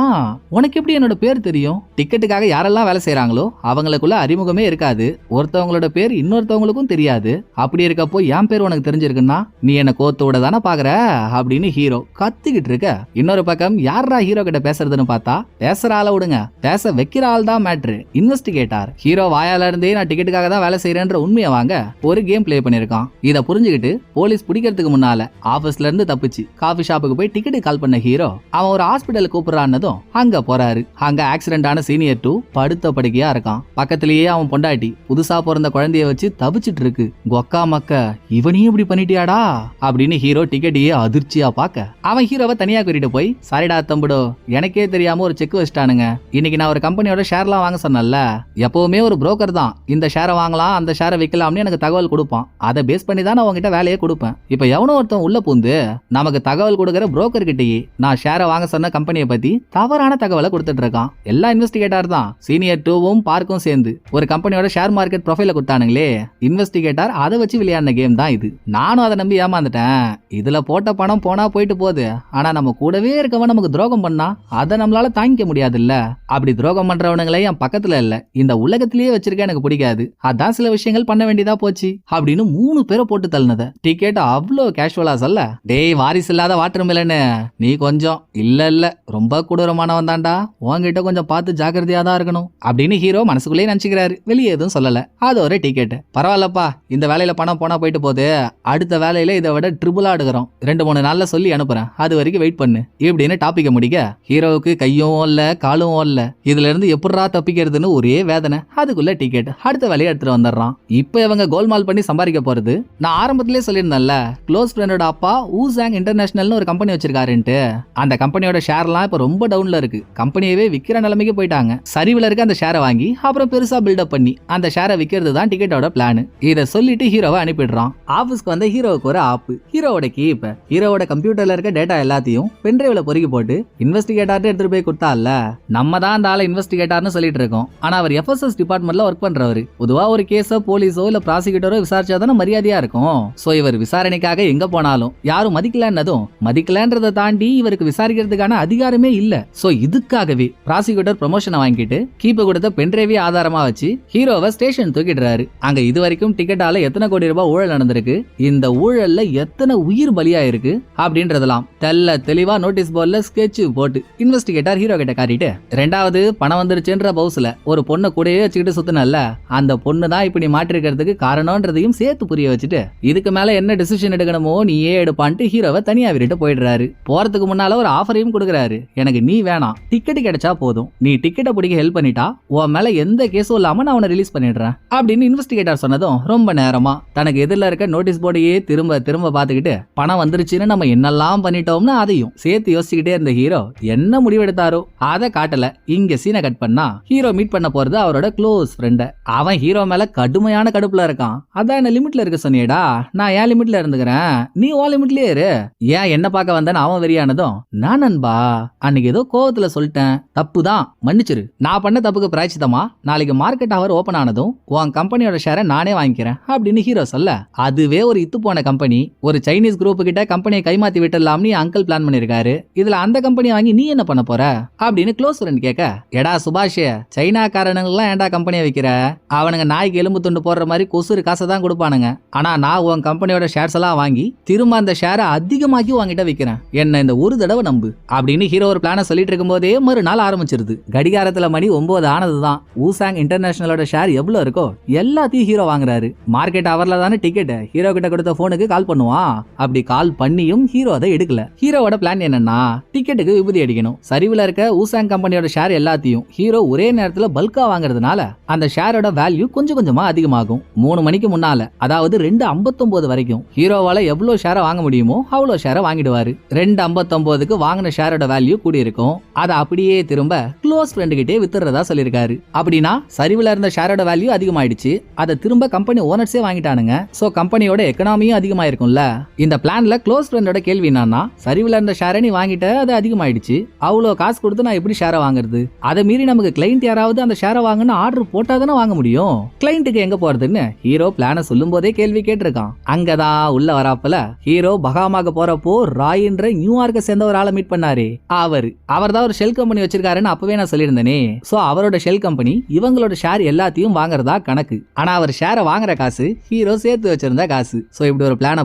உனக்கு எப்படி என்னோட பேர் தெரியும்? டிக்கெட்டுக்காக யாரெல்லாம் வேலை செய்யறாங்களோ அவங்களுக்குள்ள அறிமுகமே இருக்காது, ஒருத்தவங்களோட பேர் இன்னொருத்தவங்களுக்கும் தெரியாது. அப்படி இருக்கப்போ என் பேர் உனக்கு தெரிஞ்சிருக்குன்னா நீ என்ன கோத்து விட தானே பாக்குற அப்படின்னு ஹீரோ கத்திக்கிட்டு இருக்க. இன்னொரு பக்கம் யாரா ஹீரோ கிட்ட பேசுறதுன்னு பார்த்தா, பேசுற ஆளை விடுங்க, பேச வைக்கிற ஆள் தான் மேட்ரு. இன்வெஸ்டிகேட்டர் ஹீரோ வாயால இருந்தே நான் டிக்கெட்டுக்காக தான் வேலை செய்யறேன்ற உண்மையை வாங்க ஒரு கேம் பிளே பண்ணிருக்கான். இதை புரிஞ்சுக்கிட்டு போலீஸ் பிடிக்கிறதுக்கு முன்னால ஆபீஸ்ல இருந்து தப்பிச்சு காஃபி ஷாப்புக்கு போய் டிக்கெட் கால் பண்ண ஹீரோ அவன் ஒரு ஹாஸ்பிட்டல் கூப்பிடுறான்னதும் அங்க போறாரு. அங்க ஆக்சிடென்ட் ஆன சீனியர் 2 படுத்த படுக்கையா இருக்கான். பக்கத்திலேயே அவன் பொண்டாட்டி புதுசா பிறந்த குழந்தைய வச்சு தவிச்சிட்டு இருக்கு. கொக்கா மக்க இவனையும் இப்படி பண்ணிட்டியாடா அப்படின்னு ஹீரோ டிக்கெட்டையே அதிர்ச்சியா பார்க்க அவன் ஹீரோவை தனியா கூட்டிட்டு போய், சாரிடா தம்புடோ, எனக்கே தெரியாம ஒரு செக் வச்சிட்டானுங்க. இன்னைக்கு நான் ஒரு கம்பெனியோட ஷேர்லாம் வாங்க சொன்னேன்ல, எப்பவுமே ஒரு புரோக்கர் தான் இந்த ஷேரை வாங்கலாம் அந்த ஷேரை விற்கலாம்னு எனக்கு தகவல் கொடுப்பான். அதை பேஸ் பண்ணி தான் நான் உங்ககிட்ட வேலையை கொடுப்பேன். இப்ப எவனோ ஒருத்தன் உள்ள பூந்து நமக்கு தகவல் கொடுக்கிற புரோக்கர் கிட்டயே நான் ஷேரை வாங்க சொன்ன கம்பெனியை பத்தி தவறான தகவலை கொடுத்துட்டு இருக்கான். எல்லா இன்வெஸ்டிகேட்டர் தான் சீனியர் 2வும் பார்க்கும் சேர்ந்து ஒரு கம்பெனியோட ஷேர் மார்க்கெட் ப்ரொஃபைல கொடுத்தானுங்களே, இன்வெஸ்டிகேட்டர் அதை வச்சு விளையாடின கேம் தான் இது. நானும் அதை நம்பி ஏமாந்துட்டேன். இதுல போட்ட பணம் போனா போயிட்டு போகுது, ஆனா நம்ம கூடவே இருக்கவன் நமக்கு துரோகம் பண்ணா அதை நம்மளால தாங்கிக்க முடியாது இல்ல. அப்படி துரோகம் பண்றவனுங்களே என் பக்கத்துல இல்ல, இந்த உலகத்திலேயே வச்சிருக்க எனக்கு பிடிக்காது, அதான் சில விஷயங்கள் பண்ண வேண்டியதா போச்சு அப்படின்னு 3 பேரை போட்டு தள்ளினத டிக்கெட் அவ்வளோ கேஷுவலா சொல்ல, டேய் வாரிசு இல்லாத வாட்டர் மில்லனு நீ கொஞ்சம் இல்ல ரொம்ப கொடூரமானவன் தான்டா, உன்கிட்ட கொஞ்சம் பார்த்து ஜாக்கிரதையா தான் இருக்கணும் அப்படின்னு ஹீரோ மனசுக்குள்ளேயே நினைச்சுக்கிறாரு. வெளியே எதுவும் சொல்லல. அது ஒரு டிக்கெட், பரவாயில்லப்பா இந்த வேலையில பணம் போனா போயிட்டு போகுது, அடுத்த வேலையில இதை விட ட்ரிபிளா எடுக்கிறோம், 2-3 நாள்ல சொல்லி அனுப்புறேன், அது வரைக்கும் வெயிட் பண்ணு இப்படின்னு டாபிக்க முடிக்க ஹீரோவுக்கு கையும் இல்ல காலும் இல்ல, இதுல இருந்து எப்படா தப்பிக்கிறதுன்னு ஒரே வேதனை. அதுக்குள்ள டிக்கெட் அடுத்த வேலையை எடுத்துட்டு வந்துடுறான். இப்ப இவங்க கோல்மால் பண்ணி சம்பாதிக்க போறது, நான் ஆரம்பத்திலே சொல்லியிருந்தேன்ல க்ளோஸ் ஃப்ரெண்டோட அப்பா ஊசாங் இன்டர்நேஷனல்னு ஒரு கம்பெனி வச்சிருக்காருன்ட்டு. அந்த கம்பெனியோட ஷேர்லாம் இப்ப ரொம்ப டவுன்ல இருக்கு, கம்பெனியவே விக்கிற நிலைமைக்கு போயிட்டாங்க. சரிவுல இருக்க அந்த ஷேரை வாங்கி அப்புறம் பெருசா பில்டப் பண்ணி அந்த ஷேரை விக்கிறது தான் டிக்கெட்டோட பிளான். இதை சொல்லிட்டு ஹீரோவை அனுப்பிடுறான். ஆபீஸ்க்கு வந்த ஹீரோவுக்கு ஒரு ஆப்பு, ஹீரோவோட கீப், ஹீரோவோட கம்ப்யூட்டர்ல இருக்க டேட்டா எல்லாத்தையும் பென்டிரைவ்ல பொறுக்கி போட்டு இன்வெஸ்டிகேட்டர் எடுத்துட்டு போய் கொடுத்தால. நம்ம தான் அந்த ஆளை இன்வெஸ்டிகேட்டர்னு சொல்லிட்டு இருக்கோம், ஆனா அவர் எஃப்எஸ்எஸ் டிபார்ட்மெண்ட்ல ஒர்க் பண்றவரு. பொதுவா ஒரு கேஸ போலீஸ் போலீஸோ இல்ல ப்ராசிக்யூட்டரோ விசாரிச்சாதானே மரியாதையா இருக்கும். சோ இவர் விசாரணைக்காக எங்க போனாலும் யாரும் மதிக்கலன்னதும் மதிக்கலன்றதை தாண்டி இவருக்கு விசாரிக்கிறதுக்கான அதிகாரமே இல்ல. சோ இதுக்காகவே ப்ராசிக்யூட்டர் ப்ரமோஷனை வாங்கிட்டு கீப்ப கொடுத்த பென்ட்ரைவே ஆதாரமா வச்சு ஹீரோவை ஸ்டேஷன் தூக்கிடுறாரு. அங்க இது வரைக்கும் டிக்கெட்டால எத்தனை கோடி ரூபாய் ஊழல் நடந்திருக்கு, இந்த ஊழல்ல எத்தனை உயிர் பலியா இருக்கு அப்படின்றதெல்லாம் தெல்ல தெளிவா நோட்டீஸ் போர்ட்ல ஸ்கெட்ச் போட்டு இன்வெஸ்டிகேட்டர் ஹீரோ கிட்ட காட்டிட்டு, ரெண்டாவது பணம் வந்துருச்சுன்ற பவுஸ்ல ஒரு பொண்ணை கூடயே வச்சுக்கிட்டு சுத்தினல்ல, அந்த பொண்ணு தான் இப்படி மாற்றிருக்கிறதுக்கு காரணம்ன்றதையும் சேர்த்து புரிய வச்சுட்டு இதுக்கு மேல என்ன டிசிஷன் எடுக்கணுமோ நீயே எடுப்பான்ட்டு ஹீரோவை தனியா விட்டு போயிடுறாரு. போறதுக்கு முன்னால ஒரு ஆஃபரையும் கொடுக்குறாரு. எனக்கு நீ வேணாம், டிக்கெட் கிடைச்சா போதும், நீ டிக்கெட்டை பிடிக்க ஹெல்ப் பண்ணிட்டா உன் மேல எந்த கேஸும் இல்லாம நான் அவனை ரிலீஸ் பண்ணிடுறேன் அப்படின்னு இன்வெஸ்டிகேட்டர் சொன்னதும் ரொம்ப நேரமா தனக்கு எதிரில் இருக்க நோட்டீஸ் போர்டையே திரும்ப திரும்ப பாத்துக்கிட்டு பணம் வந்துருச்சுன்னு நம்ம என்னெல்லாம் பண்ணிட்டோம்னு அதையும் சேர்த்து யோசிச்சுக்கிட்டே இருந்த ஹீரோ என்ன முடிவெடுத்தாரோ அதை காட்டல. இங்க சீனை கட் பண்ணா ஹீரோ மீட் பண்ண போறது அவரோட க்ளோஸ் ஃப்ரெண்ட. அவன் ஹீரோ மேல கடுமையான கடுப்புல இருக்கான். அதான் என்ன லிமிட்ல இருக்க சொன்னியடா, நான் ஏன் லிமிட்ல இருந்துக்கிறேன், நீ ஓ லிமிட்லயே இரு, ஏன் என்ன பார்க்க வந்தேன்னு அவன் வெறியானதும், நான் நண்பா அன்னைக்கு ஏதோ கோவத்துல சொல்லிட்டேன், தப்புதான் மன்னிச்சிரு, நான் பண்ண தப்புக்கு பிராய்ச்சிதமா நாளைக்கு மார்க்கெட் அவர் ஓபன் ஆனதும் உன் கம்பெனியோட ஷேரை நானே வாங்கிக்கிறேன் அப்படின்னு ஹீரோ சொல்ல, அதுவே ஒரு இத்து போன கம்பெனி, ஒரு சைனீஸ் குரூப் கிட்ட கம்பெனியை கைமாத்தி விட்டுடலாம்னு அங்கிள் பிளான் பண்ணிருக்காரு, இதுல அந்த கம்பெனியை வாங்கி நீ என்ன பண்ண போற அப்படின்னு க்ளோஸ் ஃப்ரெண்ட் கேட்க, எடா சுபாஷ், சைனாக்காரனுங்கெல்லாம் ஏன்டா கம்பெனியை வைக்கிற, அவனுங்க நாய்க்கு எலும்பு துண்டு போடுற மாதிரி கொசுறு காசை தான் கொடுப்பானுங்க, ஆனா நான் உன் கம்பெனியோட ஷேர்ஸ் எல்லாம் வாங்கி திரும்ப அந்த ஷேரை அதிகமாக்கி வாங்கிட்ட வைக்கிறேன், என்ன இந்த ஒரு தடவை நம்பு அப்படின்னு ஹீரோ ஒரு பிளான சொல்லிட்டு இருக்கும் போதே மறுநாள் ஆரம்பிச்சிருது. கடிகாரத்துல மணி 9 ஆனதுதான் ஊசாங் இன்டர்நேஷனலோட ஷேர் எவ்வளவு இருக்கோ எல்லாத்தையும் ஹீரோ வாங்குறாரு. மார்க்கெட் அவர்ல தானே டிக்கெட் ஹீரோ கிட்ட கொடுத்த போனுக்கு கால் பண்ணுவான். அப்படி கால் பண்ணியும் ஹீரோ அதை எடுக்கல. ஹீரோவோட பிளான் என்னன்னா டிக்கெட்டுக்கு விபூதி அடிக்கணும். சரிவுல இருக்க ஊசாங் கம்பெனியோட ஷேர் எல்லாத்தையும் ஹீரோ ஒரே நேரத்துல பல்கா வாங்குறதுனால அந்த ஷேரோட வேல்யூ கொஞ்சம் கொஞ்சமா அதிகமாகும். 3 மணிக்கு முன்னால, அதாவது 2:59 வரைக்கும் ஹீரோவால எவ்வளவு ஷேரை வாங்க முடியுமோ அவ்வளவு ஷேரை வாங்கிடுவாரு. 2:59க்கு வாங்கின ஷேரோட வேல்யூ கூடி இருக்கும். அதை அப்படியே திரும்ப க்ளோஸ் ஃப்ரெண்ட் கிட்டே வித்துறதா சொல்லிருக்காரு. அப்படின்னா சரிவுல இருந்த ஷேரோட வேல்யூ அதிகமாயிடுச்சு, அதை திரும்ப கம்பெனி ஓனர்ஸே வாங்கிட்டானுங்க. சோ கம்பெனியோட எக்கனாமியும் அதிகமாயிருக்கும்ல. இந்த பிளான்ல க்ளோஸ் ஃப்ரெண்டோட கேள்வி என்னன்னா, சரிவுல இருந்த ஷேரை நீ வாங்கிட்ட, அது அதிகமாயிடுச்சு, அவ்வளவு காசு கொடுத்து நான் எப்படி ஷேரை வாங்குறது, அதை மீறி நமக்கு கிளைண்ட் யாராவது அந்த ஷேரை வாங்கன்னு ஆர்டர் போட்டாதானே வாங்க முடியும், கிளைண்ட்டுக்கு எங்க போறதுன்னு ஹீரோ பிளான சொல்லும் போதே கேள்வி கேட்டிருக்கான். அங்கதான் உள்ள வராப்பல ஹீரோ பகாமாக போறப்போ ராயின்ற நியூயார்க்கை சேர்ந்த ஒரு ஆளை மீட் பண்ணாரு. அவர் தான் ஒரு ஷெல் கம்பெனி வச்சிருக்காருன்னு அப்பவே நான் சொல்லியிருந்தேனே. சோ அவரோட ஷெல் கம்பெனி இவங்களோட ஷேர் எல்லாத்தையும் வாங்குறதா கணக்கு. ஆனா அவர் ஷேரை வாங்குற காசு ஹீரோ சேர்த்து வச்சிருந்த காசு. சோ இப்படி ஒரு பிளான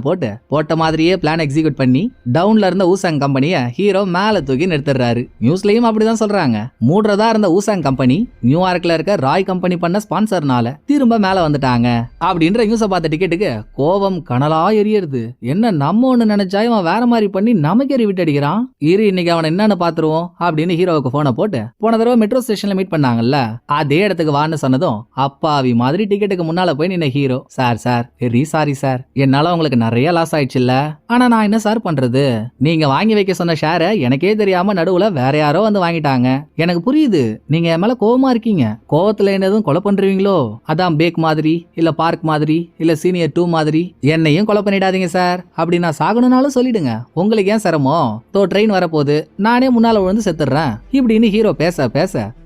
போட்ட மாதிரியே பிளான் எக்ஸிக்யூட் பண்ணி டவுன்ல இருந்த ஊசாங் கம்பெனிய ஹீரோ மேல தூக்கி நிறுத்துறாரு. நியூஸ்லயும் அப்படிதான் சொல்றாங்க. மூடுறதா இருந்த ஊசாங் கம்பெனி நியூயார்க்ல இருக்க ராய் கம்பெனி பண்ண ஸ்பான்சர்னால திரும்ப மேல வந்துட்டாங்க அப்படின்ற நியூஸ பார்த்த டிக்கெட்டுக்கு கோபம் கனலா எரியுது. என்ன நம்ம ஒண்ணு நினைச்சா இவன் வேற மாதிரி பண்ணி நமக்கு எரி விட்டு அடிக்கிறான், இரு இன்னைக்கு அவனை என்னன்னு பாத்துருவோம் அப்படின்னு ஹீரோவுக்கு போன போட்டு போன தடவை மெட்ரோ ஸ்டேஷன்ல மீட் பண்ணாங்கல்ல, அதே இடத்துக்கு வான்னு சொன்னதும் அப்பாவி மாதிரி டிக்கெட்டுக்கு முன்னால போய் நின்ன hero, sir very sorry sir, என்னால உங்களுக்கு நிறைய லாஸ் ஆயிடுச்சுல்ல, ஆனா நான் என்ன சார் பண்றது, நீங்க வாங்கி வைக்க சொன்ன ஷேரை எனக்கே தெரியாம நடுவுல வேற யாரோ வந்து வாங்கிட்டாங்க, எனக்கு புரியுது நீங்க என் மேல கோவமா இருக்கீங்க, கோவத்துல என்னதும் கொலை பண்றீங்களோ, அதான் பேக் மாதிரி இல்ல பார்க் மாதிரி இல்ல சீனியர் 2 மாதிரி, என்னையும் கொலை பண்ணிடாதீங்க சார், அப்படி நான் சாகணும்னாலும் சொல்லிடுங்க, உங்களுக்கு ஏன் சிரமம், ட்ரெயின் வரப்போகுது, நானே முன்னால விழுந்து செத்துறேன் இப்படின்னு ஹீரோ பேச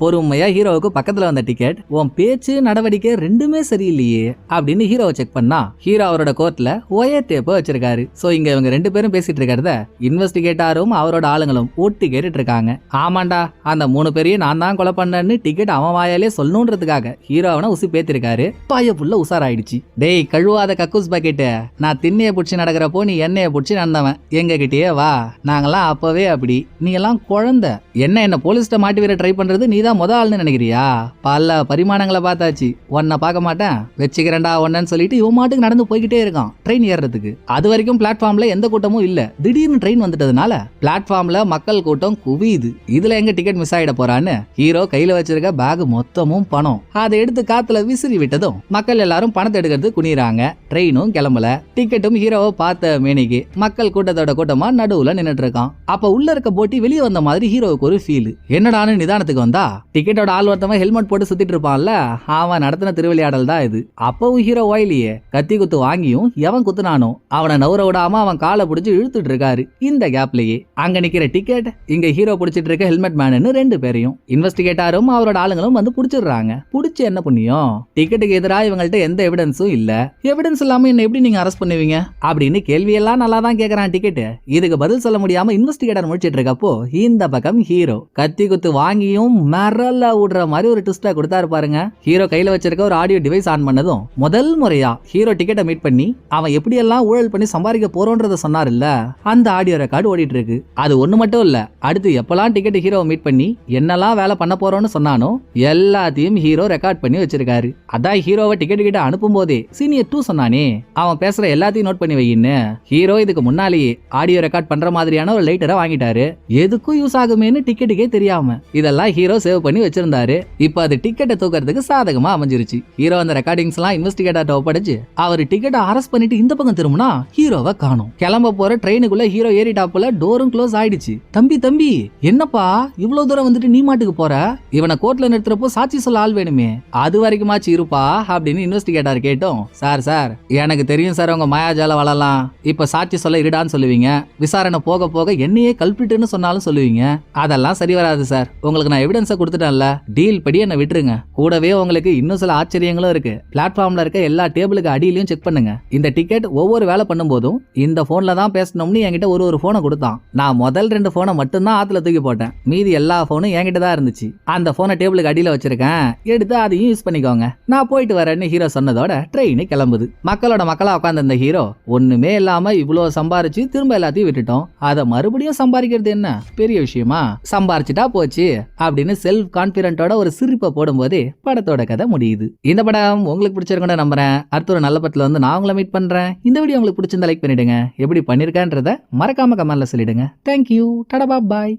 பொறுமையா ஹீரோவுக்கு பக்கத்துல வந்த டிக்கெட், உன் பேச்சு நடவடிக்கை ரெண்டுமே சரியில்லையே அப்படின்னு ஹீரோவை செக் பண்ணா ஹீரோ அவரோட கோர்ட்ல ஒயர் டேப் வச்சிருக்காரு. சோ இங்க இவங்க 2 பேரும் பேசிட்டு இருக்கிறத இன்வெஸ்டிகேட்டரும் அவரோட ஆளுங்களும் ஒட்டி கேட்டுட்டு இருக்காங்க. ஆமாண்டா அந்த 3 பேரையும் நான் தான் கொலை பண்ணேன்னு டிக்கெட் அவன் வாயாலே சொல்லணும்ன்றதுக்காக ஹீரோ அவனை உசு பேத்திருக்காரு. பாயப்புள்ள உசாராயிடுச்சு. டேய் கழுவாத கக்கூஸ் பாக்கெட்டு, நான் திண்ணைய புடிச்சு நடக்கிறப்போ நீ எண்ணெய புடிச்சு நடந்தவன், எங்க கிட்டே வா, நாங்கெல்லாம் அப்பவே அப்படி, நீ எல்லாம் குழந்தை, என்ன போலீஸ்ட மாட்டி வர ட்ரை பண்றது நீதான் முத ஆள்னு நினைக்கிறியா, பல பரிமாணங்களை பார்த்தாச்சு, உன்னை பார்க்க மாட்டேன் வச்சுக்கிறேன்டா ஒன்னு சொல்லிட்டு இவன் மாட்டுக்கு நடந்து போய்கிட்டே இருக்கான் ட்ரெயின் ஏறதுக்கு. அது வரைக்கும் பிளாட்ஃபார்ம்ல எந்த கூட்டமும் இல்ல, திடீர்னு ட்ரெயின் வந்துட்டதுனால பிளாட்ஃபார்ம்ல மக்கள் கூட்டம் குவியுது. இதுல எங்க டிக்கெட் மிஸ் ஆயிட போறான்னு ஹீரோ கையில வச்சிருக்க பேக் மொத்தமும் பணம், அதை எடுத்து காத்துல விசிறி விட்டதும் மக்கள் எல்லாரும் பணத்தை எடுக்கிறது குனிறாங்க. ட்ரெயினும் கிளம்பல. டிக்கெட்டும் ஹீரோவை பார்த்த மேனிக்கு மக்கள் கூட்டத்தோட கூட்டமா நடுவுல நின்னுட்டு இருக்கான். அப்ப உள்ள இருக்க போட்டி வெளியே வந்த மாதிரி ஹீரோவுக்கு ஒரு ஃபீல். என்னடான்னு நிதானத்துக்கு வந்தா டிக்கெட்டோட ஆள் ஒருத்தவன் ஹெல்மெட் போட்டு சுத்திட்டு இருப்பான்ல, அவன் நடத்தின திருவிளையாடல் தான் இது. அப்பவும் ஹீரோ வாயிலேயே கத்தி குத்து வாங்கியும் எவன் குத்துனானோ அவனை நவுற விடாம அவன் காலை பிடிச்சு இழுத்துட்டு இருக்காரு. இந்த கேப்லயே அங்க நிக்கிற டிக்கெட், இங்க ஹீரோ பிடிச்சிட்டு இருக்க ஹெல்மெட் மேனு 2 பேரையும் இன்வெஸ்டிகேட்டரும் அவரோட ஆளுங்களும் வந்து புடிச்சிடுறாங்க. புடிச்சு என்ன புண்ணியம், டிக்கெட்டுக்கு எதிரா இவங்கள்ட்ட எந்த எவிடன்ஸும் இல்ல. எவிடன்ஸ் இல்லாம என்ன எப்படி நீங்க அரெஸ்ட் பண்ணுவீங்க அப்படின்னு கேள்வியெல்லாம் நல்லா தான் கேக்குறான் டிக்கெட். இதுக்கு பதில் சொல்ல முடியாம இன்வெஸ்டிகேட்டர் முடிச்சிட்டு இருக்கப்போ இந்த பக்கம் ஹீரோ கத்தி குத்து வாங்கியும் மிரள விடுற மாதிரி ஒரு ட்விஸ்டா கொடுத்தாரு பாருங்க. ஹீரோ கையில வச்சிருக்க ஒரு ஆடியோ டிவைஸ் ஆன் பண்ணதும் முதல் முறையா ஹீரோ டிக்கெட்டை மீட் பண்ணி அவன் எப்படி எல்லாம் ஊழல் பண்ணி சம்பாதிக்க போறோன்றத சொன்னார்ல, அந்த ஆடியோ ரெக்கார்டு ஓடிட்டு இருக்கு. அது ஒண்ணு மட்டும் இல்ல, அடுத்து எப்பெல்லாம் டிக்கெட் ஹீரோ மீட் பண்ணி என்னெல்லாம் வேலை பண்ண போறோம்னு சொன்னானோ எல்லாத்தையும் ஹீரோ ரெக்கார்ட் பண்ணி வச்சிருக்காரு. அதான் ஹீரோவை டிக்கெட் கிட்ட அனுப்பும் போதே சீனியர் 2 சொன்னானே அவன் பேசுற எல்லாத்தையும் நோட் பண்ணி வையின்னு. ஹீரோ இதுக்கு முன்னாலேயே ஆடியோ ரெக்கார்ட் பண்ற மாதிரியான ஒரு லைட்டரை வாங்கிட்டாரு. எதுக்கும் யூஸ் ஆகுமேன்னு டிக்கெட்டுக்கே தெரியாம இதெல்லாம் ஹீரோ சேவ் பண்ணி வச்சிருந்தாரு. இப்ப அது டிக்கெட்டை தூக்கிறதுக்கு சாதகமா அமைஞ்சிருச்சு. ஹீரோ அந்த ரெக்கார்டிங்ஸ் எல்லாம் இன்வெஸ்டிகேட்டர் ஒப்படைச்சு அவர் டிக்கெட்டை அரெஸ்ட் பண்ணிட்டு இந்த பக்கம் திரும்பினா ஹீரோவை காணோம். கிளம்ப போற ட்ரெயினுக்குள்ள ஹீரோ ஏறிட்டாப்புல டோரும் க்ளோஸ் ஆயிடுச்சு. தம்பி என்னப்பா இவ்வளவு தூரம் வந்துட்டு நீ மாட்டுக்கு போற? இவனை கோர்ட்ல நிறுத்துறப்போ சாட்சி சொல்ல ஆள் வேணுமே, அது வரைக்குமாச்சு இருப்பா அப்படின்னு இன்வெஸ்டிகேட்டர் கேட்டோம். சார் எனக்கு தெரியும் சார் உங்க மாயாஜால வளரலாம். இப்ப சாட்சி சொல்ல இருடான்னு சொல்லுவீங்க, விசாரணை போக போக என்னையே கல்பிட்டுன்னு சொன்னாலும் சொல்லுவீங்க. அதெல்லாம் சரி வராது சார். உங்களுக்கு நான் எவிடன்ஸை கொடுத்துட்டேன்ல, டீல் படி என்ன விட்டுருங்க. கூடவே உங்களுக்கு இன்னும் சில ஆச்சரியங்களும் இருக்கு. பிளாட்ஃபார்ம்ல இருக்க எல்லா டேபிளுக்கு அடியிலையும் செக் பண்ணுங்க. இந்த டிக்கெட் ஒவ்வொரு வேலை பண்ணும் போதும் இந்த போன்ல தான் பேசணும்னு என்கிட்ட ஒரு போனை கொடுத்தான். நான் முதல் 2 போனை மட்டும்தான் ஆத்துல தூக்கி போட்டேன். மீதி எல்லா போனும் என்கிட்ட தான் இருந்துச்சு. அந்த போனை டேபிளுக்கு அடியில வச்சிருக்கேன், எடுத்து அதையும் யூஸ் பண்ணிக்கோங்க. நான் போயிட்டு வரேன்னு ஹீரோ சொன்னதோட ட்ரெயின் கிளம்புது. மக்களா உட்கார்ந்த இந்த ஹீரோ ஒண்ணுமே இல்லாம இவ்வளவு சம்பாரிச்சு திரும்ப எல்லாத்தையும் விட்டுட்டோம், அதை மறுபடியும் சம்பாதிக்கிறது என்ன பெரிய விஷயமா? சம்பாரிச்சுட்டா போச்சு அப்படின்னு செல்ஃப் கான்பிடென்ட்டோட ஒரு சிரிப்பை போடும்போதே படத்தோட கதை முடியுது. இந்த படம் உங்களுக்கு பிடிச்சிருக்குன்னு நம்புறேன். அடுத்த ஒரு நல்ல படத்துல வந்து நான் உங்களை மீட் பண்றேன். இந்த வீடியோ உங்களுக்கு பிடிச்சிருந்தா லைக் பண்ணிடுங்க. எப்படி பண்ணிருக்கேன்றத மறக்காம கமெண்ட்ல சொல்லிடுங்க. தேங்க்யூ. டடா பாய்.